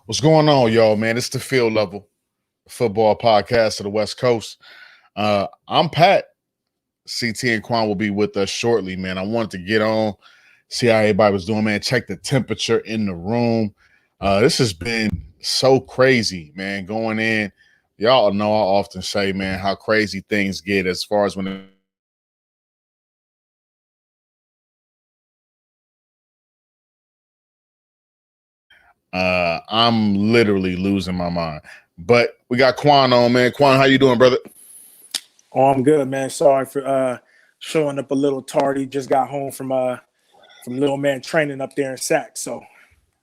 What's going on, y'all, man? It's the Field Level Football Podcast of the West Coast. I'm Pat. CT and Quan will be with us shortly, man. I wanted to get on, see how everybody was doing, man. Check the temperature in the room. This has been so crazy, man, going in. Y'all know I often say, man, how crazy things get as far as when I'm literally losing my mind. But we got Quan on, man. Quan, how you doing, brother? Oh, I'm good, man. Sorry for showing up a little tardy. Just got home from little man training up there in Sac. So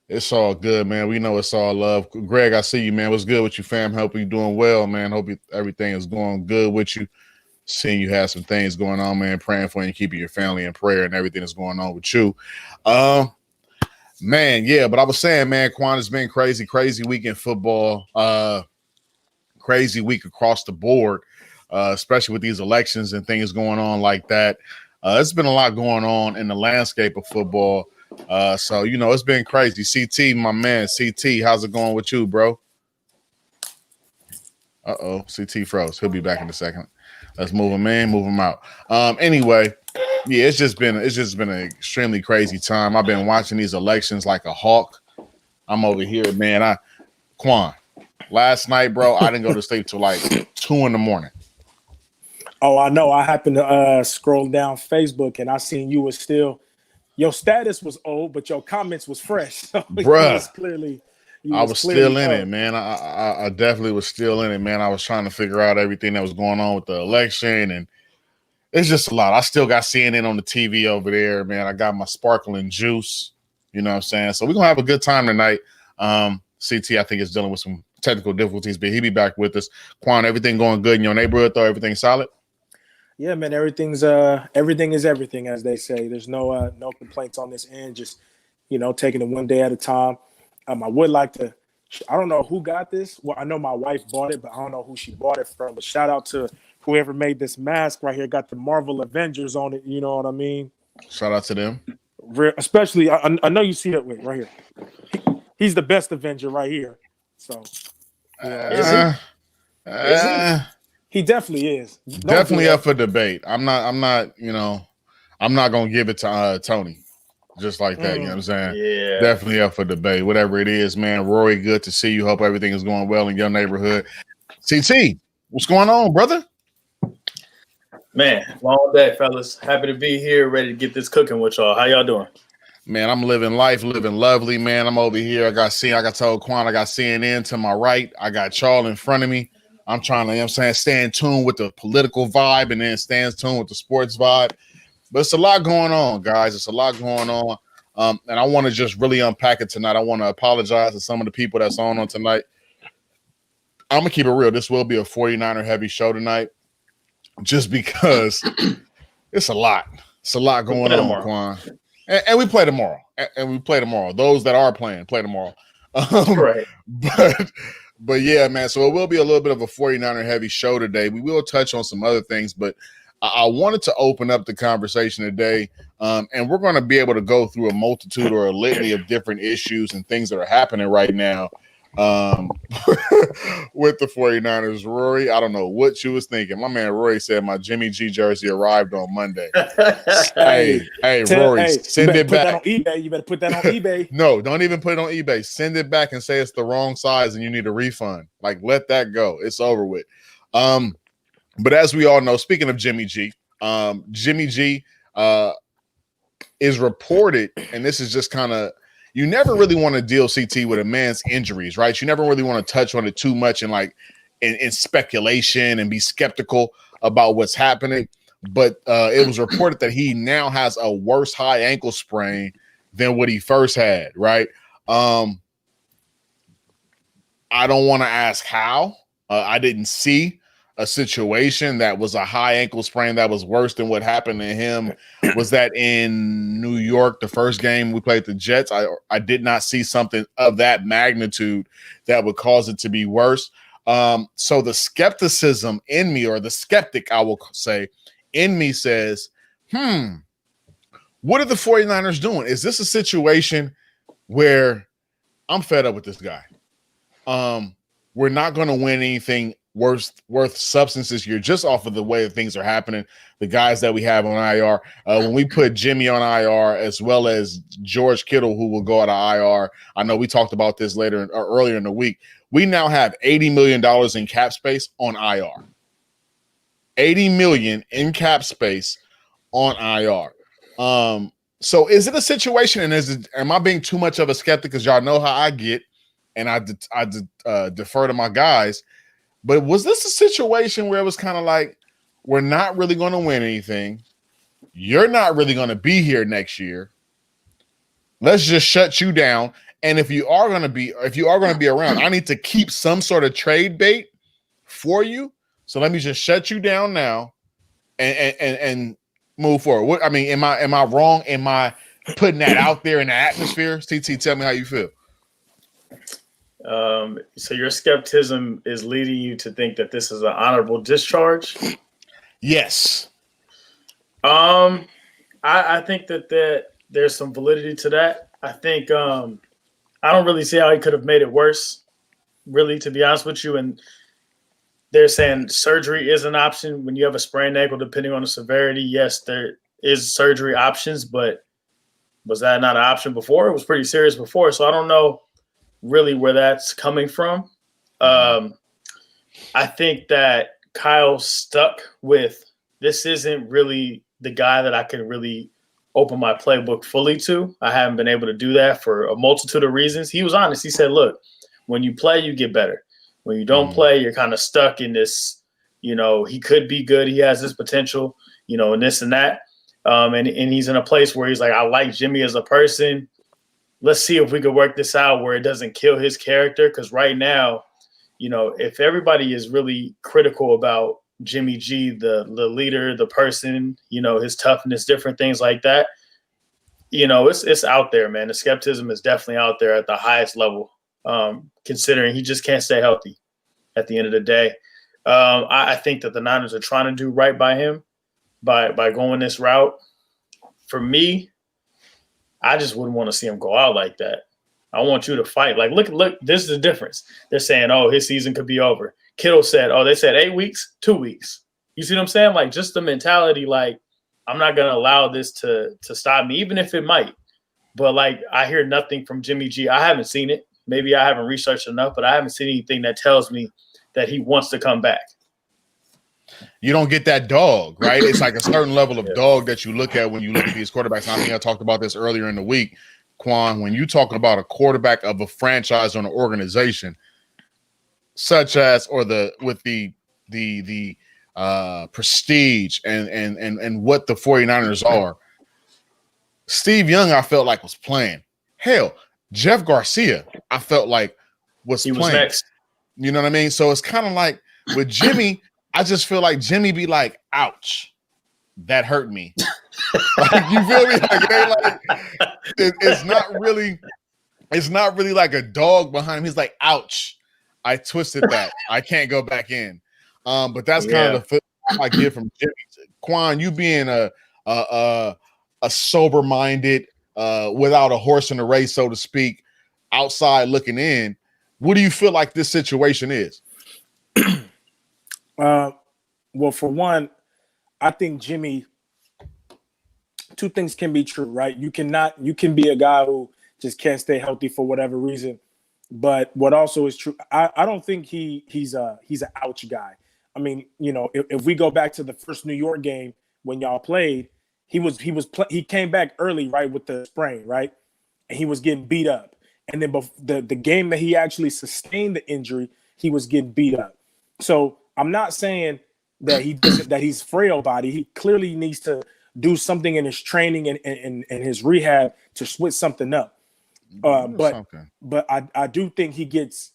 it's all good, man. We know it's all love. Greg, I see you, man. What's good with you, fam? Hope you doing well, man. Hope everything is going good with you. Seeing you have some things going on, man. Praying for you, keeping your family in prayer and everything that's going on with you. Man, yeah, but I was saying, man, Quan, has been crazy week in football. Crazy week across the board, especially with these elections and things going on like that. It's been a lot going on in the landscape of football. So, you know, it's been crazy. CT, my man, CT, how's it going with you, bro? CT froze. He'll be back in a second. Let's move him in, move him out. Anyway, yeah, it's just been an extremely crazy time. I've been watching these elections like a hawk. I'm over here, man. Quan, last night, bro, I didn't go to sleep till like 2 a.m. Oh, I know. I happened to scroll down Facebook and I seen you was still your status was old, but your comments was fresh. So Bruh. I was still in up. it, man. I definitely was still in it, man. I was trying to figure out everything that was going on with the election, and it's just a lot. I still got CNN on the TV over there, man. I got my sparkling juice. You know what I'm saying? So we're going to have a good time tonight. CT, I think, is dealing with some technical difficulties, but he'll be back with us. Quan, everything going good in your neighborhood, though? Everything solid? Yeah, man. Everything is everything, as they say. There's no complaints on this end. Just, taking it one day at a time. I would like to – I don't know who got this. Well, I know my wife bought it, but I don't know who she bought it from. But shout out to whoever made this mask right here. Got the Marvel Avengers on it. You know what I mean? Shout out to them. Especially, I know you see it right here. He's the best Avenger right here. So, is he? He definitely is. Definitely up for debate. I'm not going to give it to Tony. Just like that, you know what I'm saying? Yeah. Definitely up for debate. Whatever it is, man. Rory, good to see you. Hope everything is going well in your neighborhood. CT, what's going on, brother? Man, long day, fellas. Happy to be here, ready to get this cooking with y'all. How y'all doing? Man, I'm living life, living lovely, man. I'm over here. Like I told Quan, I got CNN to my right. I got Charles in front of me. I'm trying to, stay in tune with the political vibe and then stay in tune with the sports vibe. But it's a lot going on, guys. It's a lot going on. And I want to just really unpack it tonight. I want to apologize to some of the people that's on tonight. I'm going to keep it real. This will be a 49er heavy show tonight just because it's a lot. It's a lot going on, Quan. And we play tomorrow. And we play tomorrow. Those that are playing, play tomorrow. Right. But yeah, man. So it will be a little bit of a 49er heavy show today. We will touch on some other things, but I wanted to open up the conversation today, and we're going to be able to go through a multitude or a litany of different issues and things that are happening right now with the 49ers. Rory, I don't know what you was thinking. My man Rory said my Jimmy G jersey arrived on Monday. hey, Rory, send it back. Put that on eBay. You better put that on eBay. No, don't even put it on eBay. Send it back and say it's the wrong size and you need a refund. Like, let that go. It's over with. But as we all know, speaking of Jimmy G, is reported, and this is just kind of, you never really want to deal, CT, with a man's injuries, right? You never really want to touch on it too much and in speculation and be skeptical about what's happening. But it was reported that he now has a worse high ankle sprain than what he first had, right? I don't want to ask how. I didn't see a situation that was a high ankle sprain that was worse than what happened to him. Was that in New York, the first game we played the Jets? I did not see something of that magnitude that would cause it to be worse. So the skepticism in me, or the skeptic, I will say, in me says, what are the 49ers doing? Is this a situation where I'm fed up with this guy? we're not going to win anything worth substance this year, just off of the way that things are happening. The guys that we have on IR, when we put Jimmy on IR, as well as George Kittle, who will go out of IR. I know we talked about this earlier in the week. We now have $80 million in cap space on IR. $80 million in cap space on IR. So is it a situation, and am I being too much of a skeptic? Because y'all know how I get, and I defer to my guys. But was this a situation where it was kind of like, we're not really going to win anything. You're not really going to be here next year. Let's just shut you down. And if you are going to be around, I need to keep some sort of trade bait for you. So let me just shut you down now and move forward. I mean, am I wrong? Am I putting that out there in the atmosphere? TT, tell me how you feel. So your skepticism is leading you to think that this is an honorable discharge? Yes. I think that there's some validity to that. I think I don't really see how he could have made it worse, really, to be honest with you. And they're saying surgery is an option when you have a sprained ankle, depending on the severity. Yes, there is surgery options, but was that not an option before? It was pretty serious before. So I don't know really where that's coming from. I think that Kyle stuck with, this isn't really the guy that I can really open my playbook fully to. I haven't been able to do that for a multitude of reasons. He was honest. He said, look, when you play, you get better. When you don't play, you're kind of stuck in this, he could be good. He has this potential, and this and that. And he's in a place where he's like, I like Jimmy as a person. Let's see if we could work this out where it doesn't kill his character. Because right now, if everybody is really critical about Jimmy G, the leader, the person, his toughness, different things like that, it's out there, man. The skepticism is definitely out there at the highest level, considering he just can't stay healthy at the end of the day. I think that the Niners are trying to do right by him by going this route. For me, I just wouldn't want to see him go out like that. I want you to fight. Like, look, this is the difference. They're saying, oh, his season could be over. Kittle said, they said 8 weeks, 2 weeks. You see what I'm saying? Like, just the mentality, like, I'm not going to allow this to stop me, even if it might. But, like, I hear nothing from Jimmy G. I haven't seen it. Maybe I haven't researched enough, but I haven't seen anything that tells me that he wants to come back. You don't get that dog, right? It's like a certain level of dog that you look at when you look at these quarterbacks. And I think I talked about this earlier in the week, Quan, when you talk about a quarterback of a franchise or an organization, such as with the prestige and what the 49ers are. Steve Young, I felt like was playing. Hell, Jeff Garcia, I felt like was playing. Was next. You know what I mean? So it's kind of like with Jimmy, I just feel like Jimmy be like, ouch, that hurt me. Like, you feel me? It's not really like a dog behind him. He's like, ouch, I twisted that. I can't go back in. But that's kind of the feel I get from Jimmy. Quan, you being a sober-minded, without a horse in the race, so to speak, outside looking in, what do you feel like this situation is? Well, for one, I think Jimmy, two things can be true, right? You can be a guy who just can't stay healthy for whatever reason. But what also is true, I don't think he's an ouch guy. I mean, if we go back to the first New York game when y'all played, he came back early, right, with the sprain, right? And he was getting beat up. And then the game that he actually sustained the injury, he was getting beat up. So I'm not saying that he's frail body. He clearly needs to do something in his training and his rehab to switch something up. But I do think he gets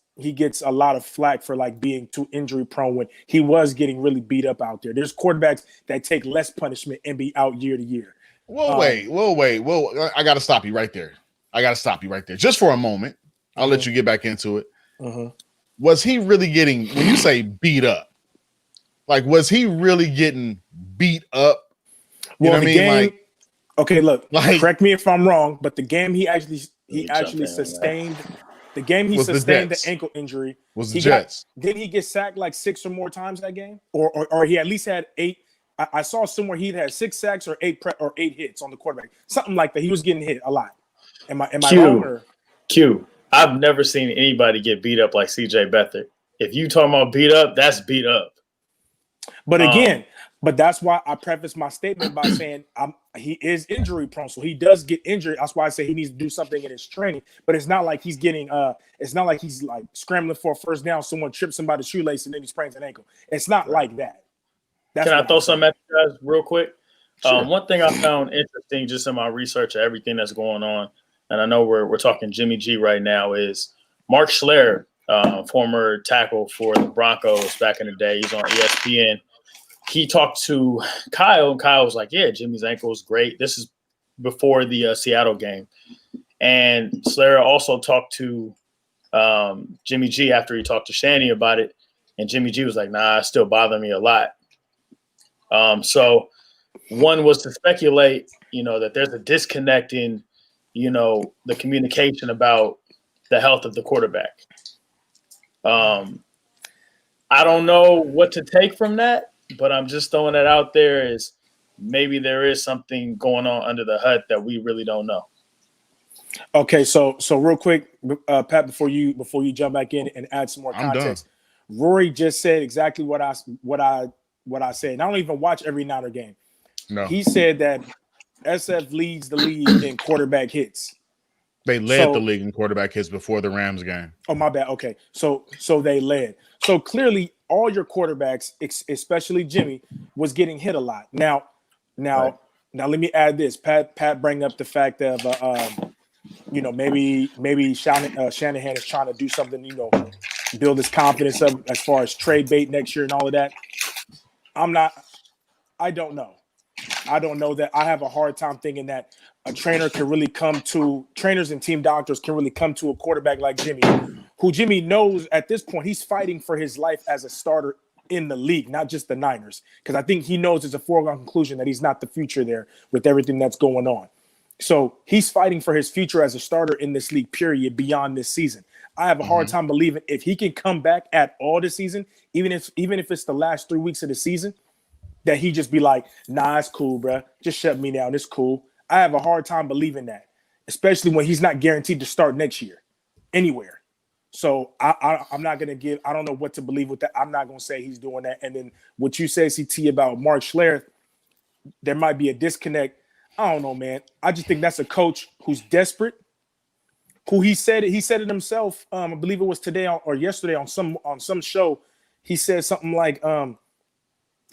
a lot of flack for like being too injury prone when he was getting really beat up out there. There's quarterbacks that take less punishment and be out year to year. Wait. I got to stop you right there. Just for a moment. I'll let you get back into it. Was he really getting, when you say beat up, like, was he really getting beat up? You know what I mean? Game, okay, look, correct me if I'm wrong, but the game he actually sustained The game he Was the sustained the Jets. ankle injury. Was the He got- Jets. Didn't he get sacked like 6 or more times that game? Or he at least had 8. I saw somewhere he'd had 6 sacks or 8 hits on the quarterback. Something like that. He was getting hit a lot. Am I wrong? Or? Q. I've never seen anybody get beat up like CJ Beathard. If you talking about beat up, that's beat up. But again, but that's why I preface my statement by saying he is injury prone, so he does get injured. That's why I say he needs to do something in his training. But it's not like he's getting it's not like he's like scrambling for a first down. Someone trips him by the shoelace and then he sprains an ankle. It's not like that. That's Can I throw something at you guys real quick? Sure. One thing I found interesting just in my research of everything that's going on, and I know we're talking Jimmy G right now, is Mark Schler, former tackle for the Broncos back in the day. He's on ESPN. He talked to Kyle, and Kyle was like, yeah, Jimmy's ankle is great. This is before the Seattle game. And Schler also talked to Jimmy G after he talked to Shanny about it. And Jimmy G was like, nah, it's still bothering me a lot. So one was to speculate, that there's a disconnect in, the communication about the health of the quarterback. I don't know what to take from that, but I'm just throwing it out there as maybe there is something going on under the hood that we really don't know. Okay, so real quick, Pat, before you jump back in and add some more context, Rory just said exactly what I said. And I don't even watch every Niner game. No, he said that SF leads the league in quarterback hits. They led the league in quarterback hits before the Rams game. Oh, my bad. Okay, so they led. So clearly, all your quarterbacks, especially Jimmy, was getting hit a lot. Now, let me add this. Pat bring up the fact of maybe Shanahan is trying to do something, build his confidence up as far as trade bait next year and all of that. I don't know. I don't know that. I have a hard time thinking that a trainer can really trainers and team doctors can really come to a quarterback like Jimmy, who Jimmy knows at this point he's fighting for his life as a starter in the league, not just the Niners. Because I think he knows it's a foregone conclusion that he's not the future there with everything that's going on. So he's fighting for his future as a starter in this league, period, beyond this season. I have a hard time believing if he can come back at all this season, even if it's the last 3 weeks of the season, that he just be like, nah, it's cool, bro. Just shut me down. It's cool. I have a hard time believing that, especially when he's not guaranteed to start next year anywhere. So I'm not going to I don't know what to believe with that. I'm not going to say he's doing that. And then what you say, CT, about Mark Schler, there might be a disconnect. I don't know, man. I just think that's a coach who's desperate, who he said it himself. I believe it was today or yesterday on some show. He said something like,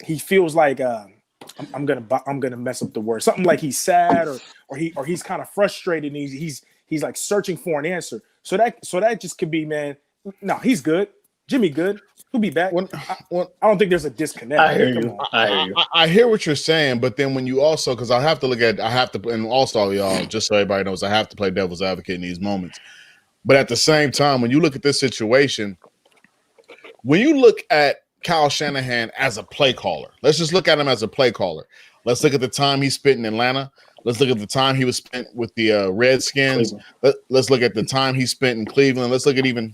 he feels like I'm gonna mess up the word. Something like he's sad or he's kind of frustrated and he's like searching for an answer. So that just could be, man. No, he's good. Jimmy good. He'll be back. I don't think there's a disconnect. I hear you. I hear what you're saying, but then when you also, because and also, y'all, just so everybody knows, I have to play devil's advocate in these moments. But at the same time, when you look at this situation, when you look at Kyle Shanahan as a play caller, let's just look at him as a play caller. Let's look at the time he spent in Atlanta. Let's look at the time he was spent with the Redskins. Let's look at the time he spent in Cleveland. Let's look at him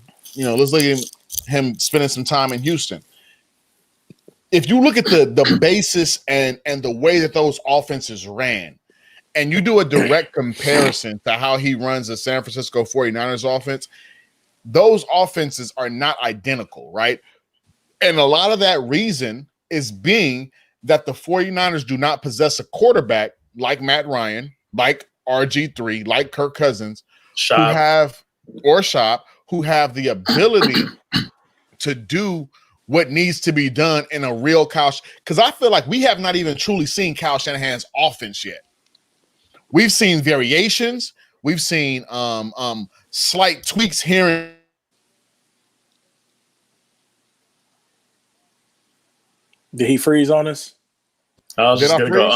spending some time in Houston. If you look at the basis and the way that those offenses ran, and you do a direct comparison to how he runs the San Francisco 49ers offense, those offenses are not identical, right? And a lot of that reason is being that the 49ers do not possess a quarterback like Matt Ryan, like RG3, like Kirk Cousins, who have the ability to do what needs to be done in a real Kyle. Because I feel like we have not even truly seen Kyle Shanahan's offense yet. We've seen variations. We've seen slight tweaks here and Did he freeze on us? I was just going to go,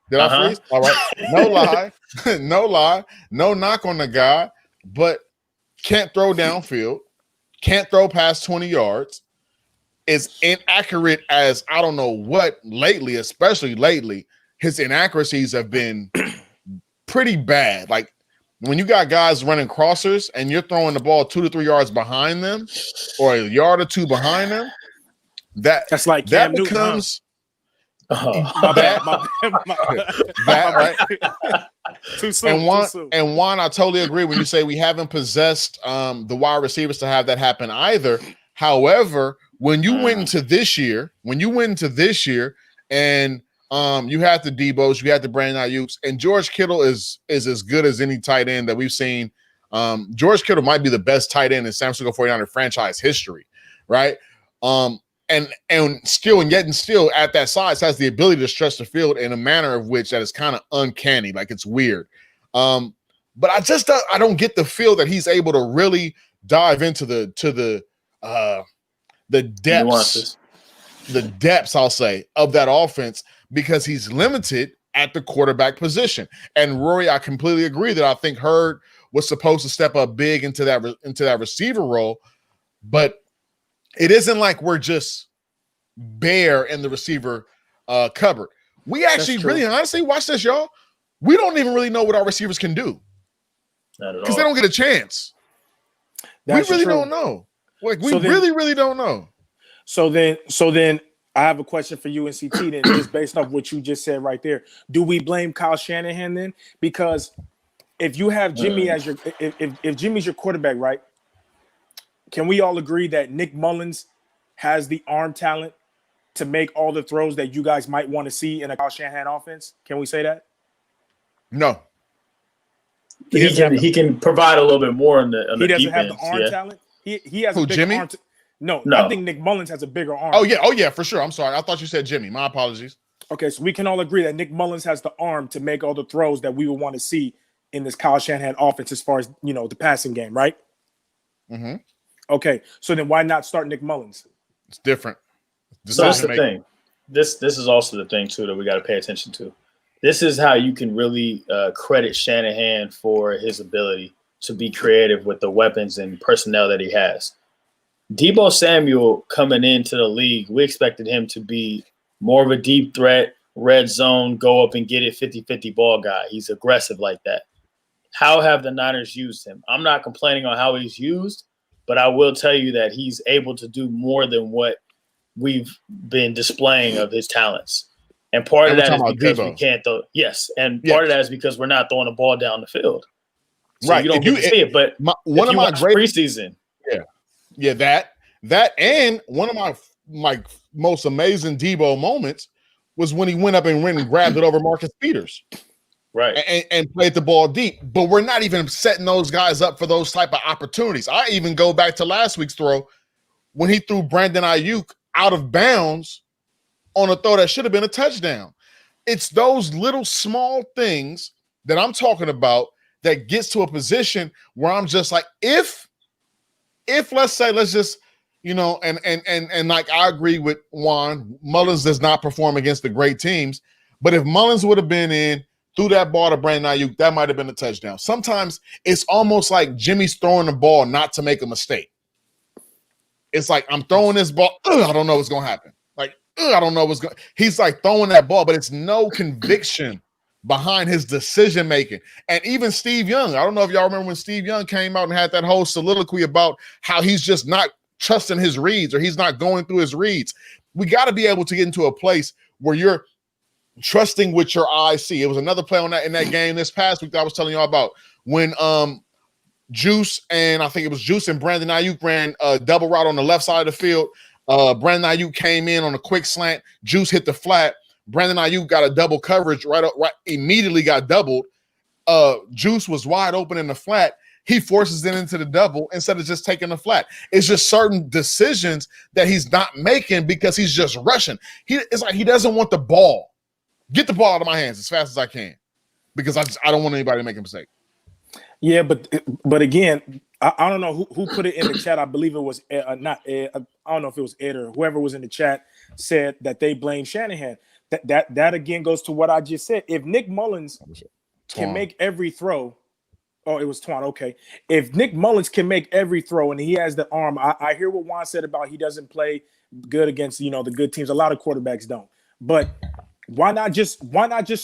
Did I freeze? All right. No lie. No lie. No knock on the guy, but can't throw downfield, can't throw past 20 yards, is inaccurate as I don't know what lately, especially lately, his inaccuracies have been pretty bad. Like when you got guys running crossers and you're throwing the ball 2 to 3 yards behind them, or a yard or two behind them, that's like that Cam Newton, becomes Oh. that right. Too soon. And Juan, I totally agree when you say we haven't possessed the wide receivers to have that happen either. However, when you went into this year, and you had the Debos, you had the Brandon Ayuk's, and George Kittle is as good as any tight end that we've seen. George Kittle might be the best tight end in San Francisco 49er franchise history, right? And still at that size has the ability to stretch the field in a manner of which that is kind of uncanny, like it's weird. But I don't get the feel that he's able to really dive into the depths, I'll say, of that offense because he's limited at the quarterback position. And Rory, I completely agree that I think Hurd was supposed to step up big into that receiver role, but it isn't like we're just bare in the receiver cupboard. We actually really honestly, watch this, y'all. We don't even really know what our receivers can do because they don't get a chance. We really don't know. Like we really don't know. So then I have a question for you and CT then, just based off what you just said right there. Do we blame Kyle Shanahan then? Because if you have Jimmy as your if Jimmy's your quarterback, right? Can we all agree that Nick Mullins has the arm talent to make all the throws that you guys might want to see in a Kyle Shanahan offense? Can we say that? No. He can provide a little bit more on the defense. He doesn't have the arm talent. He has a bigger Jimmy? arm. No, I think Nick Mullins has a bigger arm. Oh yeah, for sure. I'm sorry. I thought you said Jimmy. My apologies. Okay, so we can all agree that Nick Mullins has the arm to make all the throws that we would want to see in this Kyle Shanahan offense as far as, the passing game, right? Mm-hmm. Okay, so then why not start Nick Mullins? It's different. So that's the thing. This is also the thing, too, that we got to pay attention to. This is how you can really credit Shanahan for his ability to be creative with the weapons and personnel that he has. Deebo Samuel coming into the league, we expected him to be more of a deep threat, red zone, go up and get it 50-50 ball guy. He's aggressive like that. How have the Niners used him? I'm not complaining on how he's used, but I will tell you that he's able to do more than what we've been displaying of his talents. And part of that is because we can't throw. Yes. And part of that is because we're not throwing the ball down the field. So right. You don't get to see it. But one of my great preseason. Yeah. That and one of my most amazing Deebo moments was when he went up and went and grabbed it over Marcus Peters. Right. And played the ball deep. But we're not even setting those guys up for those type of opportunities. I even go back to last week's throw when he threw Brandon Ayuk out of bounds on a throw that should have been a touchdown. It's those little small things that I'm talking about that gets to a position where I'm just like, if let's just, and like I agree with Juan, Mullins does not perform against the great teams, but if Mullins would have been in, threw that ball to Brandon Ayuk, that might have been a touchdown. Sometimes it's almost like Jimmy's throwing the ball not to make a mistake. It's like, I'm throwing this ball. I don't know what's going to happen. I don't know what's going. He's like throwing that ball, but it's no conviction behind his decision making. And even Steve Young, I don't know if y'all remember when Steve Young came out and had that whole soliloquy about how he's just not trusting his reads or he's not going through his reads. We got to be able to get into a place where you're trusting what your eyes see. It was another play on that in that game this past week that I was telling y'all about when Juice and Brandon Ayuk ran a double route on the left side of the field. Brandon Ayuk came in on a quick slant. Juice hit the flat. Brandon Ayuk got a double coverage right immediately got doubled. Juice was wide open in the flat. He forces it into the double instead of just taking the flat. It's just certain decisions that he's not making because he's just rushing. It's like he doesn't want the ball. Get the ball out of my hands as fast as I can because I don't want anybody to make a mistake. Yeah, but again, I don't know who put it in the chat. I believe it was not Ed. I don't know if it was Ed or whoever was in the chat said that they blame Shanahan. That again goes to what I just said. If Nick Mullins can make every throw, it was Twan. Okay, if Nick Mullins can make every throw and he has the arm, I hear what Juan said about he doesn't play good against the good teams. A lot of quarterbacks don't, but. Why not just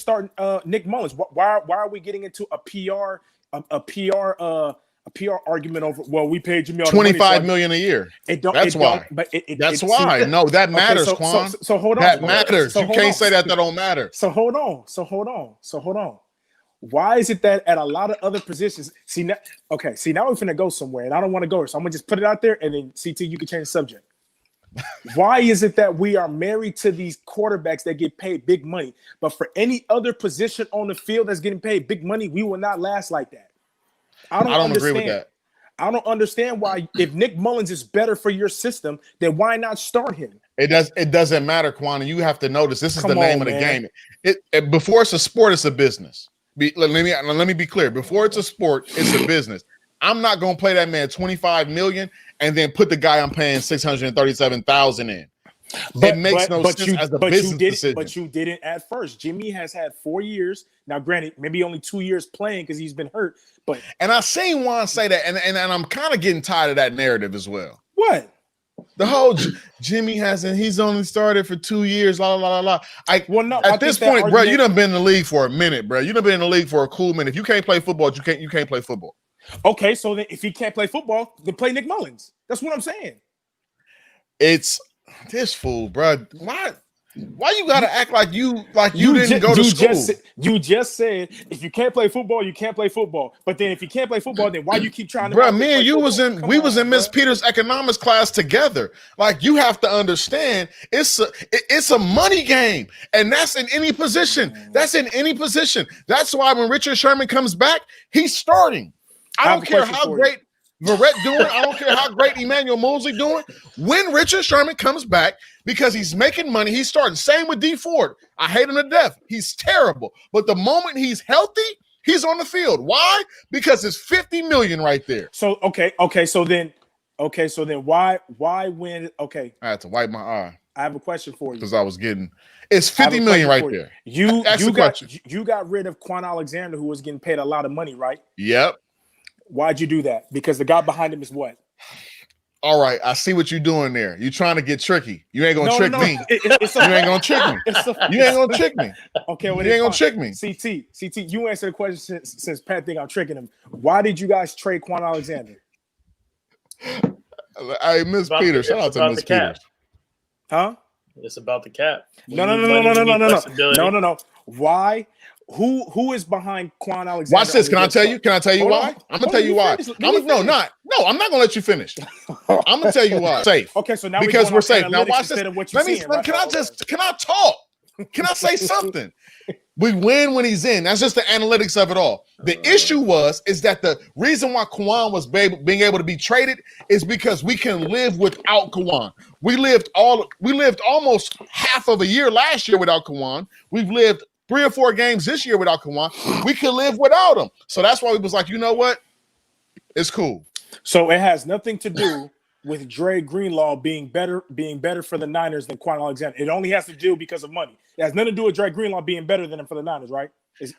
start Nick Mullins? Why are we getting into a PR a PR argument over. Well, we paid Jimmy all the 25 money, so million a year. It don't. That's it why. Don't, but That's why. No, that matters, so, Quan. So hold on. That matters. You can't say that don't matter. So hold on. Why is it that at a lot of other positions? See now we're finna go somewhere, and I don't want to go there, so I'm gonna just put it out there, and then CT, you can change the subject. Why is it that we are married to these quarterbacks that get paid big money, but for any other position on the field that's getting paid big money, we will not last like that? I don't agree with that. I don't understand why, if Nick Mullins is better for your system, then why not start him? It doesn't matter, Quan. And you have to notice this is the name of the game. Before it's a sport, it's a business. Let me be clear. Before it's a sport, it's a business. I'm not gonna play that man 25 million and then put the guy I'm paying 637,000 in. It makes no sense as a business decision. But you didn't at first. Jimmy has had 4 years. Now, granted, maybe only 2 years playing because he's been hurt. And I seen Juan say that, and I'm kind of getting tired of that narrative as well. What? The whole Jimmy he's only started for 2 years, At this point, bro, you done been in the league for a minute, bro. You done been in the league for a cool minute. If you can't play football, you can't play football. Okay, so then if he can't play football, then play Nick Mullins. That's what I'm saying. It's this fool, bro. Why you gotta act like you didn't go to school? You just said if you can't play football, you can't play football. But then if you can't play football, then why you keep trying to? Bro, me and you was in Miss Peters' economics class together. Like, you have to understand, it's a money game, and that's in any position. That's in any position. That's why when Richard Sherman comes back, he's starting. I don't care how great Verrett doing. I don't care how great Emmanuel Mosley doing. When Richard Sherman comes back, because he's making money, he's starting. Same with D Ford. I hate him to death. He's terrible. But the moment he's healthy, he's on the field. Why? Because it's 50 million right there. So So then why when? Okay, I had to wipe my eye. I have a question for you because it's 50 million right there. You got rid of Quan Alexander, who was getting paid a lot of money, right? Yep. Why'd you do that? Because the guy behind him is what? All right, I see what you're doing there. You're trying to get tricky. You ain't gonna trick me. You ain't gonna trick me. You ain't gonna trick me. Okay, well, you ain't gonna trick me. CT, you answer the question since Pat think I'm tricking him. Why did you guys trade Quan Alexander? Hey, Miss Peters. Shout out to Miss Peters. Huh? It's about the cap. No. Why? Who is behind Quan Alexander? Watch this. Can I tell you why? I'm gonna tell you why. I'm not gonna let you finish. I'm gonna tell you why. Safe. Okay, so now because we're safe. Now watch this. Can I talk? Can I say something? We win when he's in. That's just the analytics of it all. The issue is that the reason why Quan was being able to be traded is because we can live without Quan. We lived almost half of a year last year without Quan. We've lived 3 or 4 games this year without Quan. We could live without him. So that's why we was like, you know what? It's cool. So it has nothing to do with Dre Greenlaw being better for the Niners than Quan Alexander. It only has to do because of money. It has nothing to do with Dre Greenlaw being better than him for the Niners, right?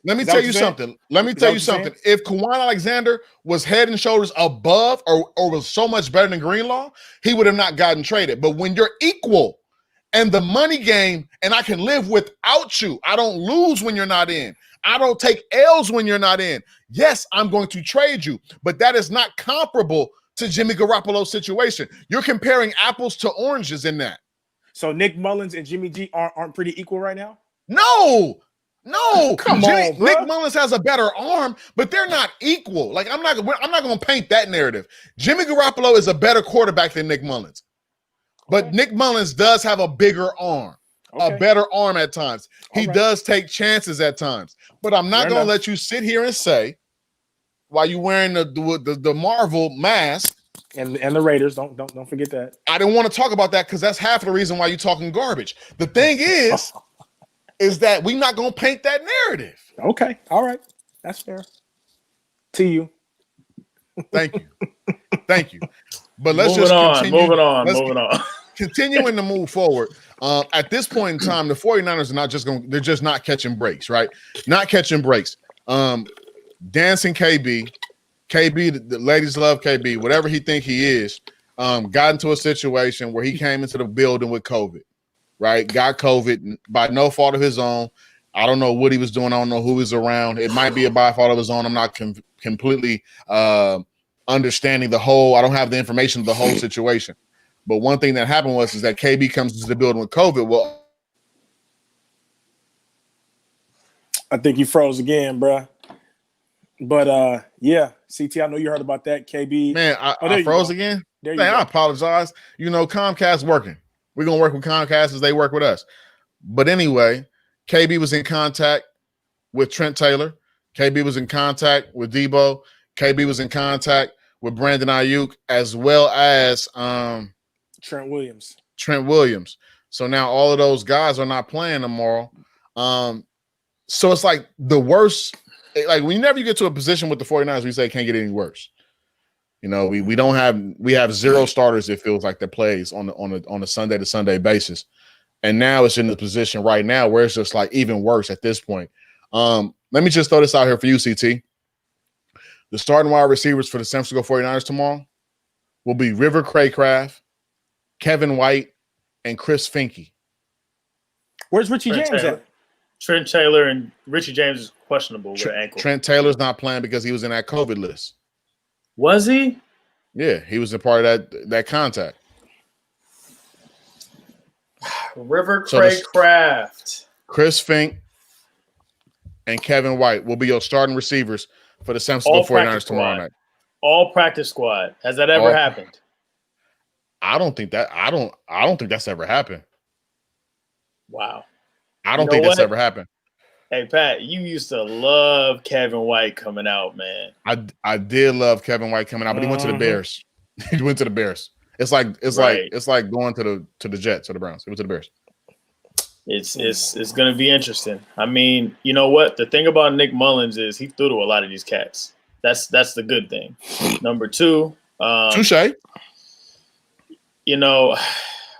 Let me tell you something. If Quan Alexander was head and shoulders above or was so much better than Greenlaw, he would have not gotten traded. But when you're equal and the money game, and I can live without you, I don't lose when you're not in. I don't take L's when you're not in. Yes, I'm going to trade you, but that is not comparable to Jimmy Garoppolo's situation. You're comparing apples to oranges in that. So Nick Mullins and Jimmy G aren't pretty equal right now? No. Come on, bro. Nick Mullins has a better arm, but they're not equal. Like, I'm not going to paint that narrative. Jimmy Garoppolo is a better quarterback than Nick Mullins. But Nick Mullins does have a bigger arm, a better arm at times. He does take chances at times. But I'm not going to let you sit here and say, while you're wearing the Marvel mask, and the Raiders, don't forget that. I didn't want to talk about that because that's half of the reason why you're talking garbage. The thing is that we're not going to paint that narrative. Okay, all right, that's fair. To you. Thank you. But let's moving on. Continuing to move forward. At this point in time, the 49ers are they're just not catching breaks, right? Not catching breaks. Dancing KB, the ladies love KB, whatever he think he is, got into a situation where he came into the building with COVID, right? Got COVID by no fault of his own. I don't know what he was doing. I don't know who was around. It might be a byfault of his own. I'm not completely understanding the whole. I don't have the information of the whole situation. But one thing that happened is that KB comes into the building with COVID. Well, I think you froze again, bro. But yeah, CT, I know you heard about that. KB, man, I froze again. There you Man, go. I apologize. You know, Comcast working. We're gonna work with Comcast as they work with us. But anyway, KB was in contact with Trent Taylor. KB was in contact with Debo. KB was in contact with Brandon Ayuk, as well as Trent Williams. So now all of those guys are not playing tomorrow. So it's like the worst. Like whenever you get to a position with the 49ers, we say can't get any worse. You know, we have zero starters, it feels like, that plays on a Sunday to Sunday basis. And now it's in the position right now where it's just like even worse at this point. Let me just throw this out here for you, CT. The starting wide receivers for the San Francisco 49ers tomorrow will be River Craycraft, Kevin White, and Chris Finke. Where's Richie Trent James Taylor. at? Trent Taylor and Richie James is questionable with ankle. Trent Taylor's not playing because he was in that COVID list. Was he? Yeah, he was a part of that contact. River So Craycraft. Chris Fink and Kevin White will be your starting receivers for the San Francisco 49ers tomorrow night. All practice squad. Has that ever happened? I don't think that's ever happened. Wow. I don't think that's ever happened. Hey Pat, you used to love Kevin White coming out, man. I did love Kevin White coming out, but he went to the Bears. He went to the Bears. It's like going to the Jets or the Browns. He went to the Bears. It's going to be interesting. I mean, you know what? The thing about Nick Mullins is he threw to a lot of these cats. That's the good thing. Number two, touche. You know,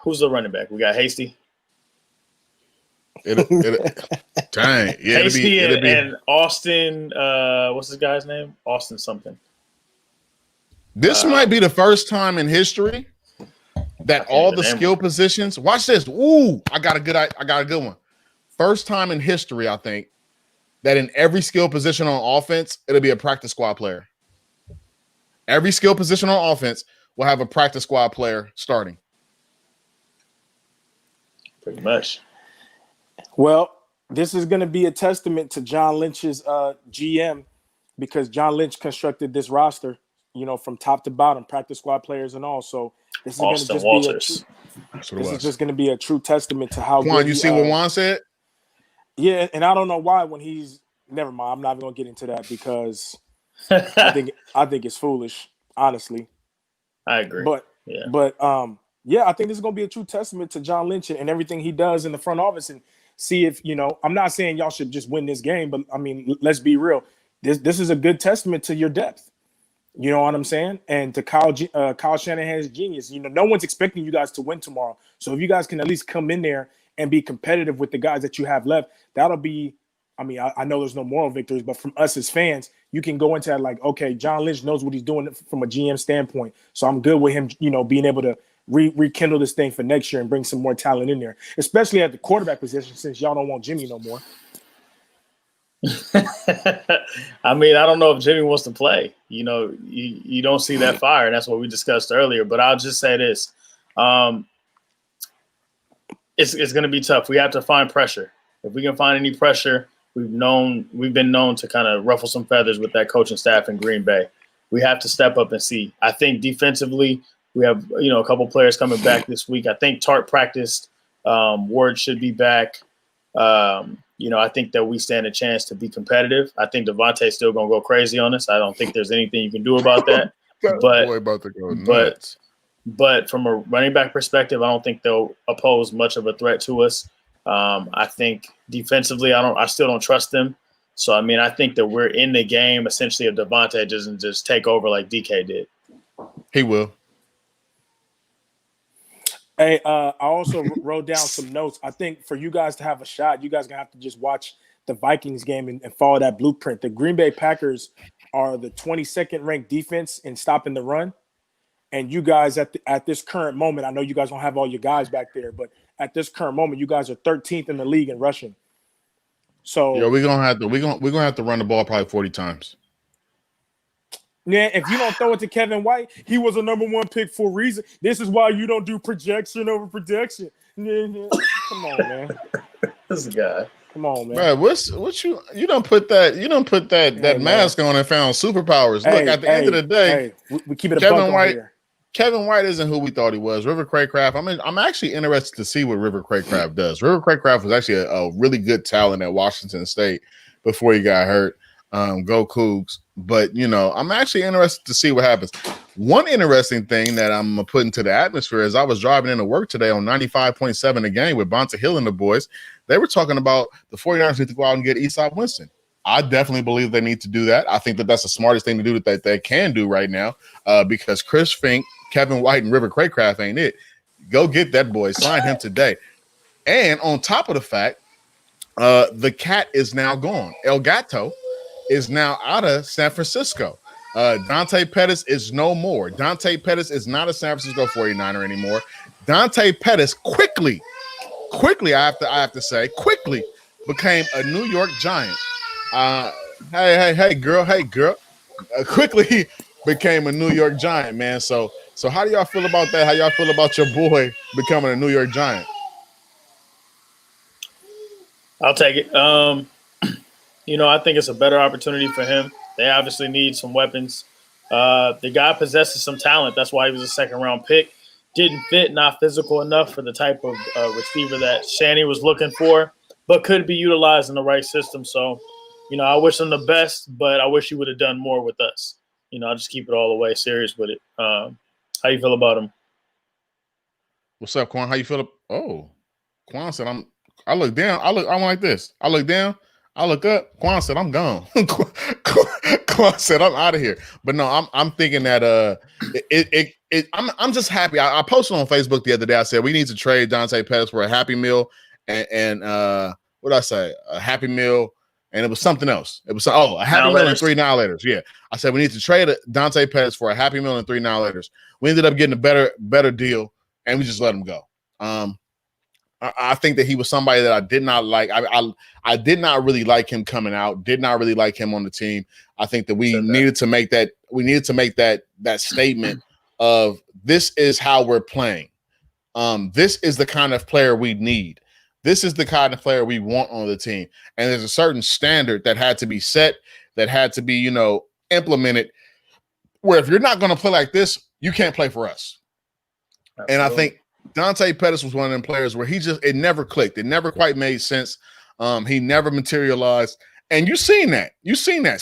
who's the running back? We got Hasty. Dang. Yeah, Hasty and Austin. What's this guy's name? Austin something. This might be the first time in history that all the skill positions. Watch this. Ooh, I got a good one. First time in history, I think, that in every skill position on offense, it'll be a practice squad player. Every skill position on offense will have a practice squad player starting. Pretty much. Well, this is going to be a testament to John Lynch's GM, because John Lynch constructed this roster, you know, from top to bottom, practice squad players and all. So this is going to just be a true testament to how Juan, you see what Juan said? Yeah, and I don't know why when he's never mind. I'm not even going to get into that because I think it's foolish, honestly. I agree. But yeah, I think this is going to be a true testament to John Lynch and everything he does in the front office, and see if, you know, I'm not saying y'all should just win this game, but I mean, let's be real. This is a good testament to your depth. You know what I'm saying? And to Kyle Shanahan's genius. You know, no one's expecting you guys to win tomorrow. So if you guys can at least come in there and be competitive with the guys that you have left, that'll be, I mean, I know there's no moral victories, but from us as fans, you can go into that like, okay, John Lynch knows what he's doing from a GM standpoint. So I'm good with him, you know, being able to rekindle this thing for next year and bring some more talent in there, especially at the quarterback position, since y'all don't want Jimmy no more. I mean, I don't know if Jimmy wants to play. You know, you don't see that fire, and that's what we discussed earlier. But I'll just say this. It's going to be tough. We have to find pressure. If we can find any pressure, we've been known to kind of ruffle some feathers with that coaching staff in Green Bay. We have to step up and see. I think defensively, we have, you know, a couple players coming back this week. I think Tart practiced. Ward should be back. You know, I think that we stand a chance to be competitive. I think Devontae's still going to go crazy on us. I don't think there's anything you can do about that. But from a running back perspective, I don't think they'll pose much of a threat to us. I think defensively, I still don't trust them. So, I mean, I think that we're in the game essentially if Devontae doesn't just take over like DK did. He will. Hey, I also wrote down some notes. I think for you guys to have a shot, you guys are going to have to just watch the Vikings game and follow that blueprint. The Green Bay Packers are the 22nd ranked defense in stopping the run. And you guys at this current moment, I know you guys don't have all your guys back there, but at this current moment, you guys are 13th in the league in rushing. So Yeah, we're gonna have to run the ball probably 40 times. yeah, if you don't throw it to Kevin White, he was a number 1 pick for a reason. This is why you don't do projection over projection. Come on, man. This guy. Come on, man. Man, what you don't put that mask on and found superpowers. Look, at the end of the day, we keep it a buck on here. Kevin White isn't who we thought he was. River Craycraft. I mean, I'm actually interested to see what River Craycraft does. River Craycraft was actually a really good talent at Washington State before he got hurt. Go Cougs. But, you know, I'm actually interested to see what happens. One interesting thing that I'm going to put into the atmosphere is I was driving into work today on 95.7 The Game with Bonta Hill and the boys. They were talking about the 49ers need to go out and get Eastside Winston. I definitely believe they need to do that. I think that that's the smartest thing to do that they can do right now because Chris Fink, Kevin White, and River Craycraft ain't it. Go get that boy. Sign him today. And on top of the fact, the cat is now gone. El Gato is now out of San Francisco. Dante Pettis is no more. Dante Pettis is not a San Francisco 49er anymore. Dante Pettis quickly, I have to say, quickly became a New York Giant. Hey, girl. Quickly became a New York Giant, man. So how do y'all feel about that? How y'all feel about your boy becoming a New York Giant? I'll take it. You know, I think it's a better opportunity for him. They obviously need some weapons. The guy possesses some talent. That's why he was a second-round pick. Didn't fit, not physical enough for the type of receiver that Shanny was looking for, but could be utilized in the right system. So, you know, I wish him the best, but I wish he would have done more with us. You know, I'll just keep it all the way serious with it. How you feel about him? What's up, Quan? How you feel? Oh, Quan said, I look down. I'm like this. I look down. I look up. Quan said, I'm gone. Quan said, I'm out of here. But no, I'm thinking that I'm just happy. I posted on Facebook the other day. I said we need to trade Dante Pettis for a Happy Meal and what did I say? A Happy Meal, and it was something else. It was a Happy Meal and 3 Now-Laters. Yeah, I said we need to trade Dante Pettis for a Happy Meal and 3 Now-Laters. We ended up getting a better deal, and we just let him go. I think that he was somebody that I did not like. I did not really like him coming out. Did not really like him on the team. I think that we needed to make that. We needed to make that statement of this is how we're playing. This is the kind of player we need. This is the kind of player we want on the team. And there's a certain standard that had to be set, that had to be, you know, implemented. Where if you're not going to play like this, you can't play for us. Absolutely. And I think Dante Pettis was one of them players where it never clicked. It never quite made sense. He never materialized. And you've seen that.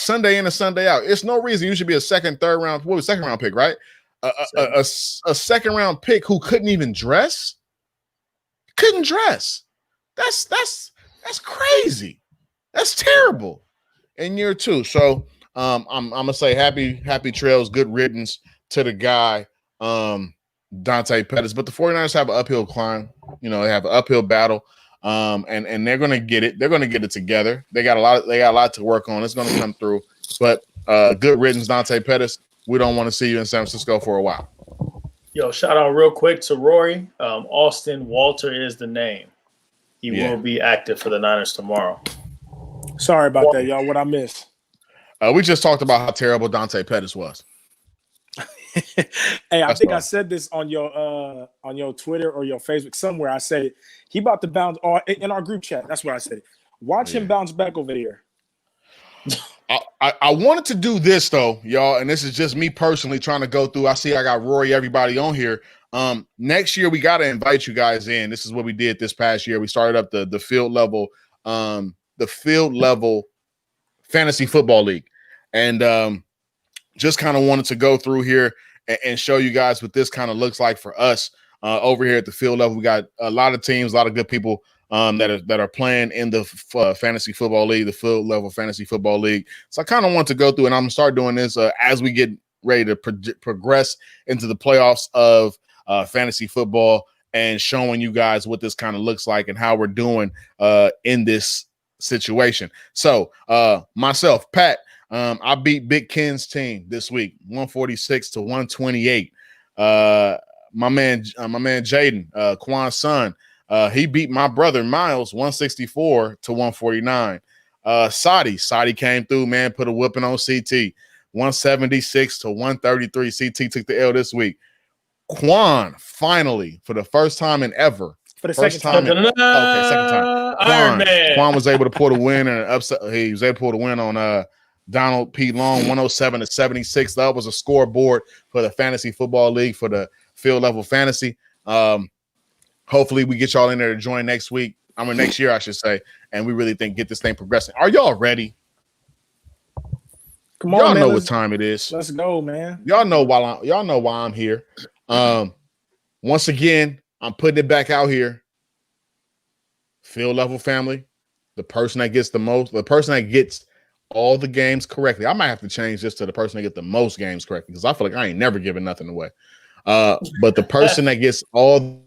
Sunday in and Sunday out. It's no reason you should be a second round pick, right? A second round pick who couldn't even dress. Couldn't dress. That's crazy. That's terrible. In year 2. So I'm gonna say happy trails, good riddance to the guy. Dante Pettis, but the 49ers have an uphill climb. You know, they have an uphill battle, and they're going to get it. They're going to get it together. They got a lot to work on. It's going to come through. But good riddance, Dante Pettis. We don't want to see you in San Francisco for a while. Yo, shout out real quick to Rory. Austin Walter is the name. He will be active for the Niners tomorrow. Sorry about that, y'all. What I missed? We just talked about how terrible Dante Pettis was. Hey, I think I said this on your Twitter or your Facebook somewhere. I said it. He about to bounce in our group chat. That's where I said it. Watch him bounce back over here. I wanted to do this though, y'all, and this is just me personally trying to go through. I see I got Rory, everybody on here. Next year we got to invite you guys in. This is what we did this past year. We started up the field level fantasy football league, and just kind of wanted to go through here and show you guys what this kind of looks like for us over here at the field level. We got a lot of teams, a lot of good people that are playing in the fantasy football league, the field level fantasy football league. So I kind of want to go through, and I'm gonna start doing this as we get ready to progress into the playoffs of fantasy football, and showing you guys what this kind of looks like and how we're doing in this situation. So myself, Pat. I beat Big Ken's team this week, 146 to 128. My man Jaden, Quan's son, he beat my brother Miles, 164 to 149. Saudi came through, man, put a whooping on CT. 176 to 133. CT took the L this week. Quan finally, for the first time in ever, For the first second time. second time. Iron Man. Quan was able to pull the win and upset. He was able to pull the win on Donald P. Long, 107 to 76. That was a scoreboard for the Fantasy Football League for the field level fantasy. Hopefully, we get y'all in there to join next week. Next year, I should say. And we really think get this thing progressing. Are y'all ready? Come on, y'all man, know what time it is. Let's go, man. Y'all know why I'm here. Once again, I'm putting it back out here. Field level family, the person that gets the most, the person that gets all the games correctly. I might have to change this to the person that gets the most games correctly because I feel like I ain't never giving nothing away. But the person that gets all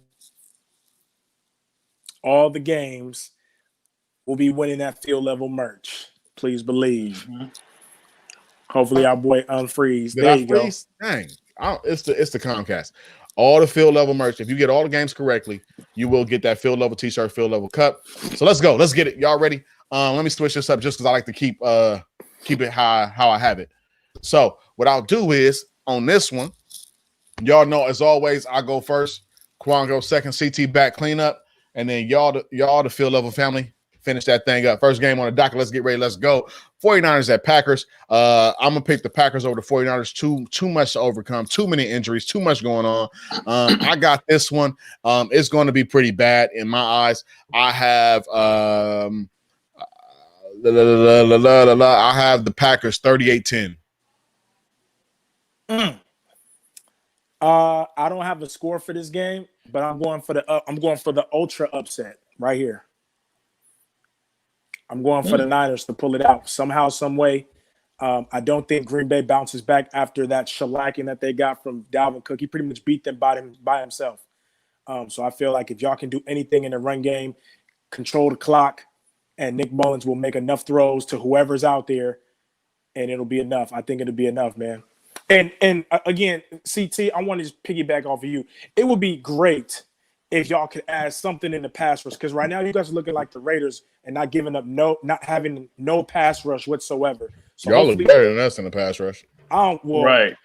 the games will be winning that field level merch. Please believe. Mm-hmm. Hopefully, our boy unfreeze. Did There I you go. freeze? Dang, it's the Comcast. All the field level merch. If you get all the games correctly, you will get that field level T-shirt, field level cup. So let's go. Let's get it. Y'all ready? Let me switch this up just because I like to keep it how I have it. So what I'll do is on this one, y'all know as always I go first. Quan goes second. CT back cleanup, and then y'all the field level family finish that thing up. First game on the docket. Let's get ready. Let's go. 49ers at Packers. I'm going to pick the Packers over the 49ers. Too much to overcome. Too many injuries. Too much going on. I got this one. It's going to be pretty bad in my eyes. I have I have the Packers 38-10. I don't have a score for this game, but I'm going for the ultra upset right here. I'm going for the Niners to pull it out somehow, some way. I don't think Green Bay bounces back after that shellacking that they got from Dalvin Cook. He pretty much beat them by himself. So I feel like if y'all can do anything in the run game, control the clock, and Nick Mullins will make enough throws to whoever's out there, and it'll be enough. I think it'll be enough, man. And again, CT, I want to just piggyback off of you. It would be great if y'all could add something in the pass rush, because right now you guys are looking like the Raiders and not having no pass rush whatsoever. So y'all look better than us in the pass rush. Right.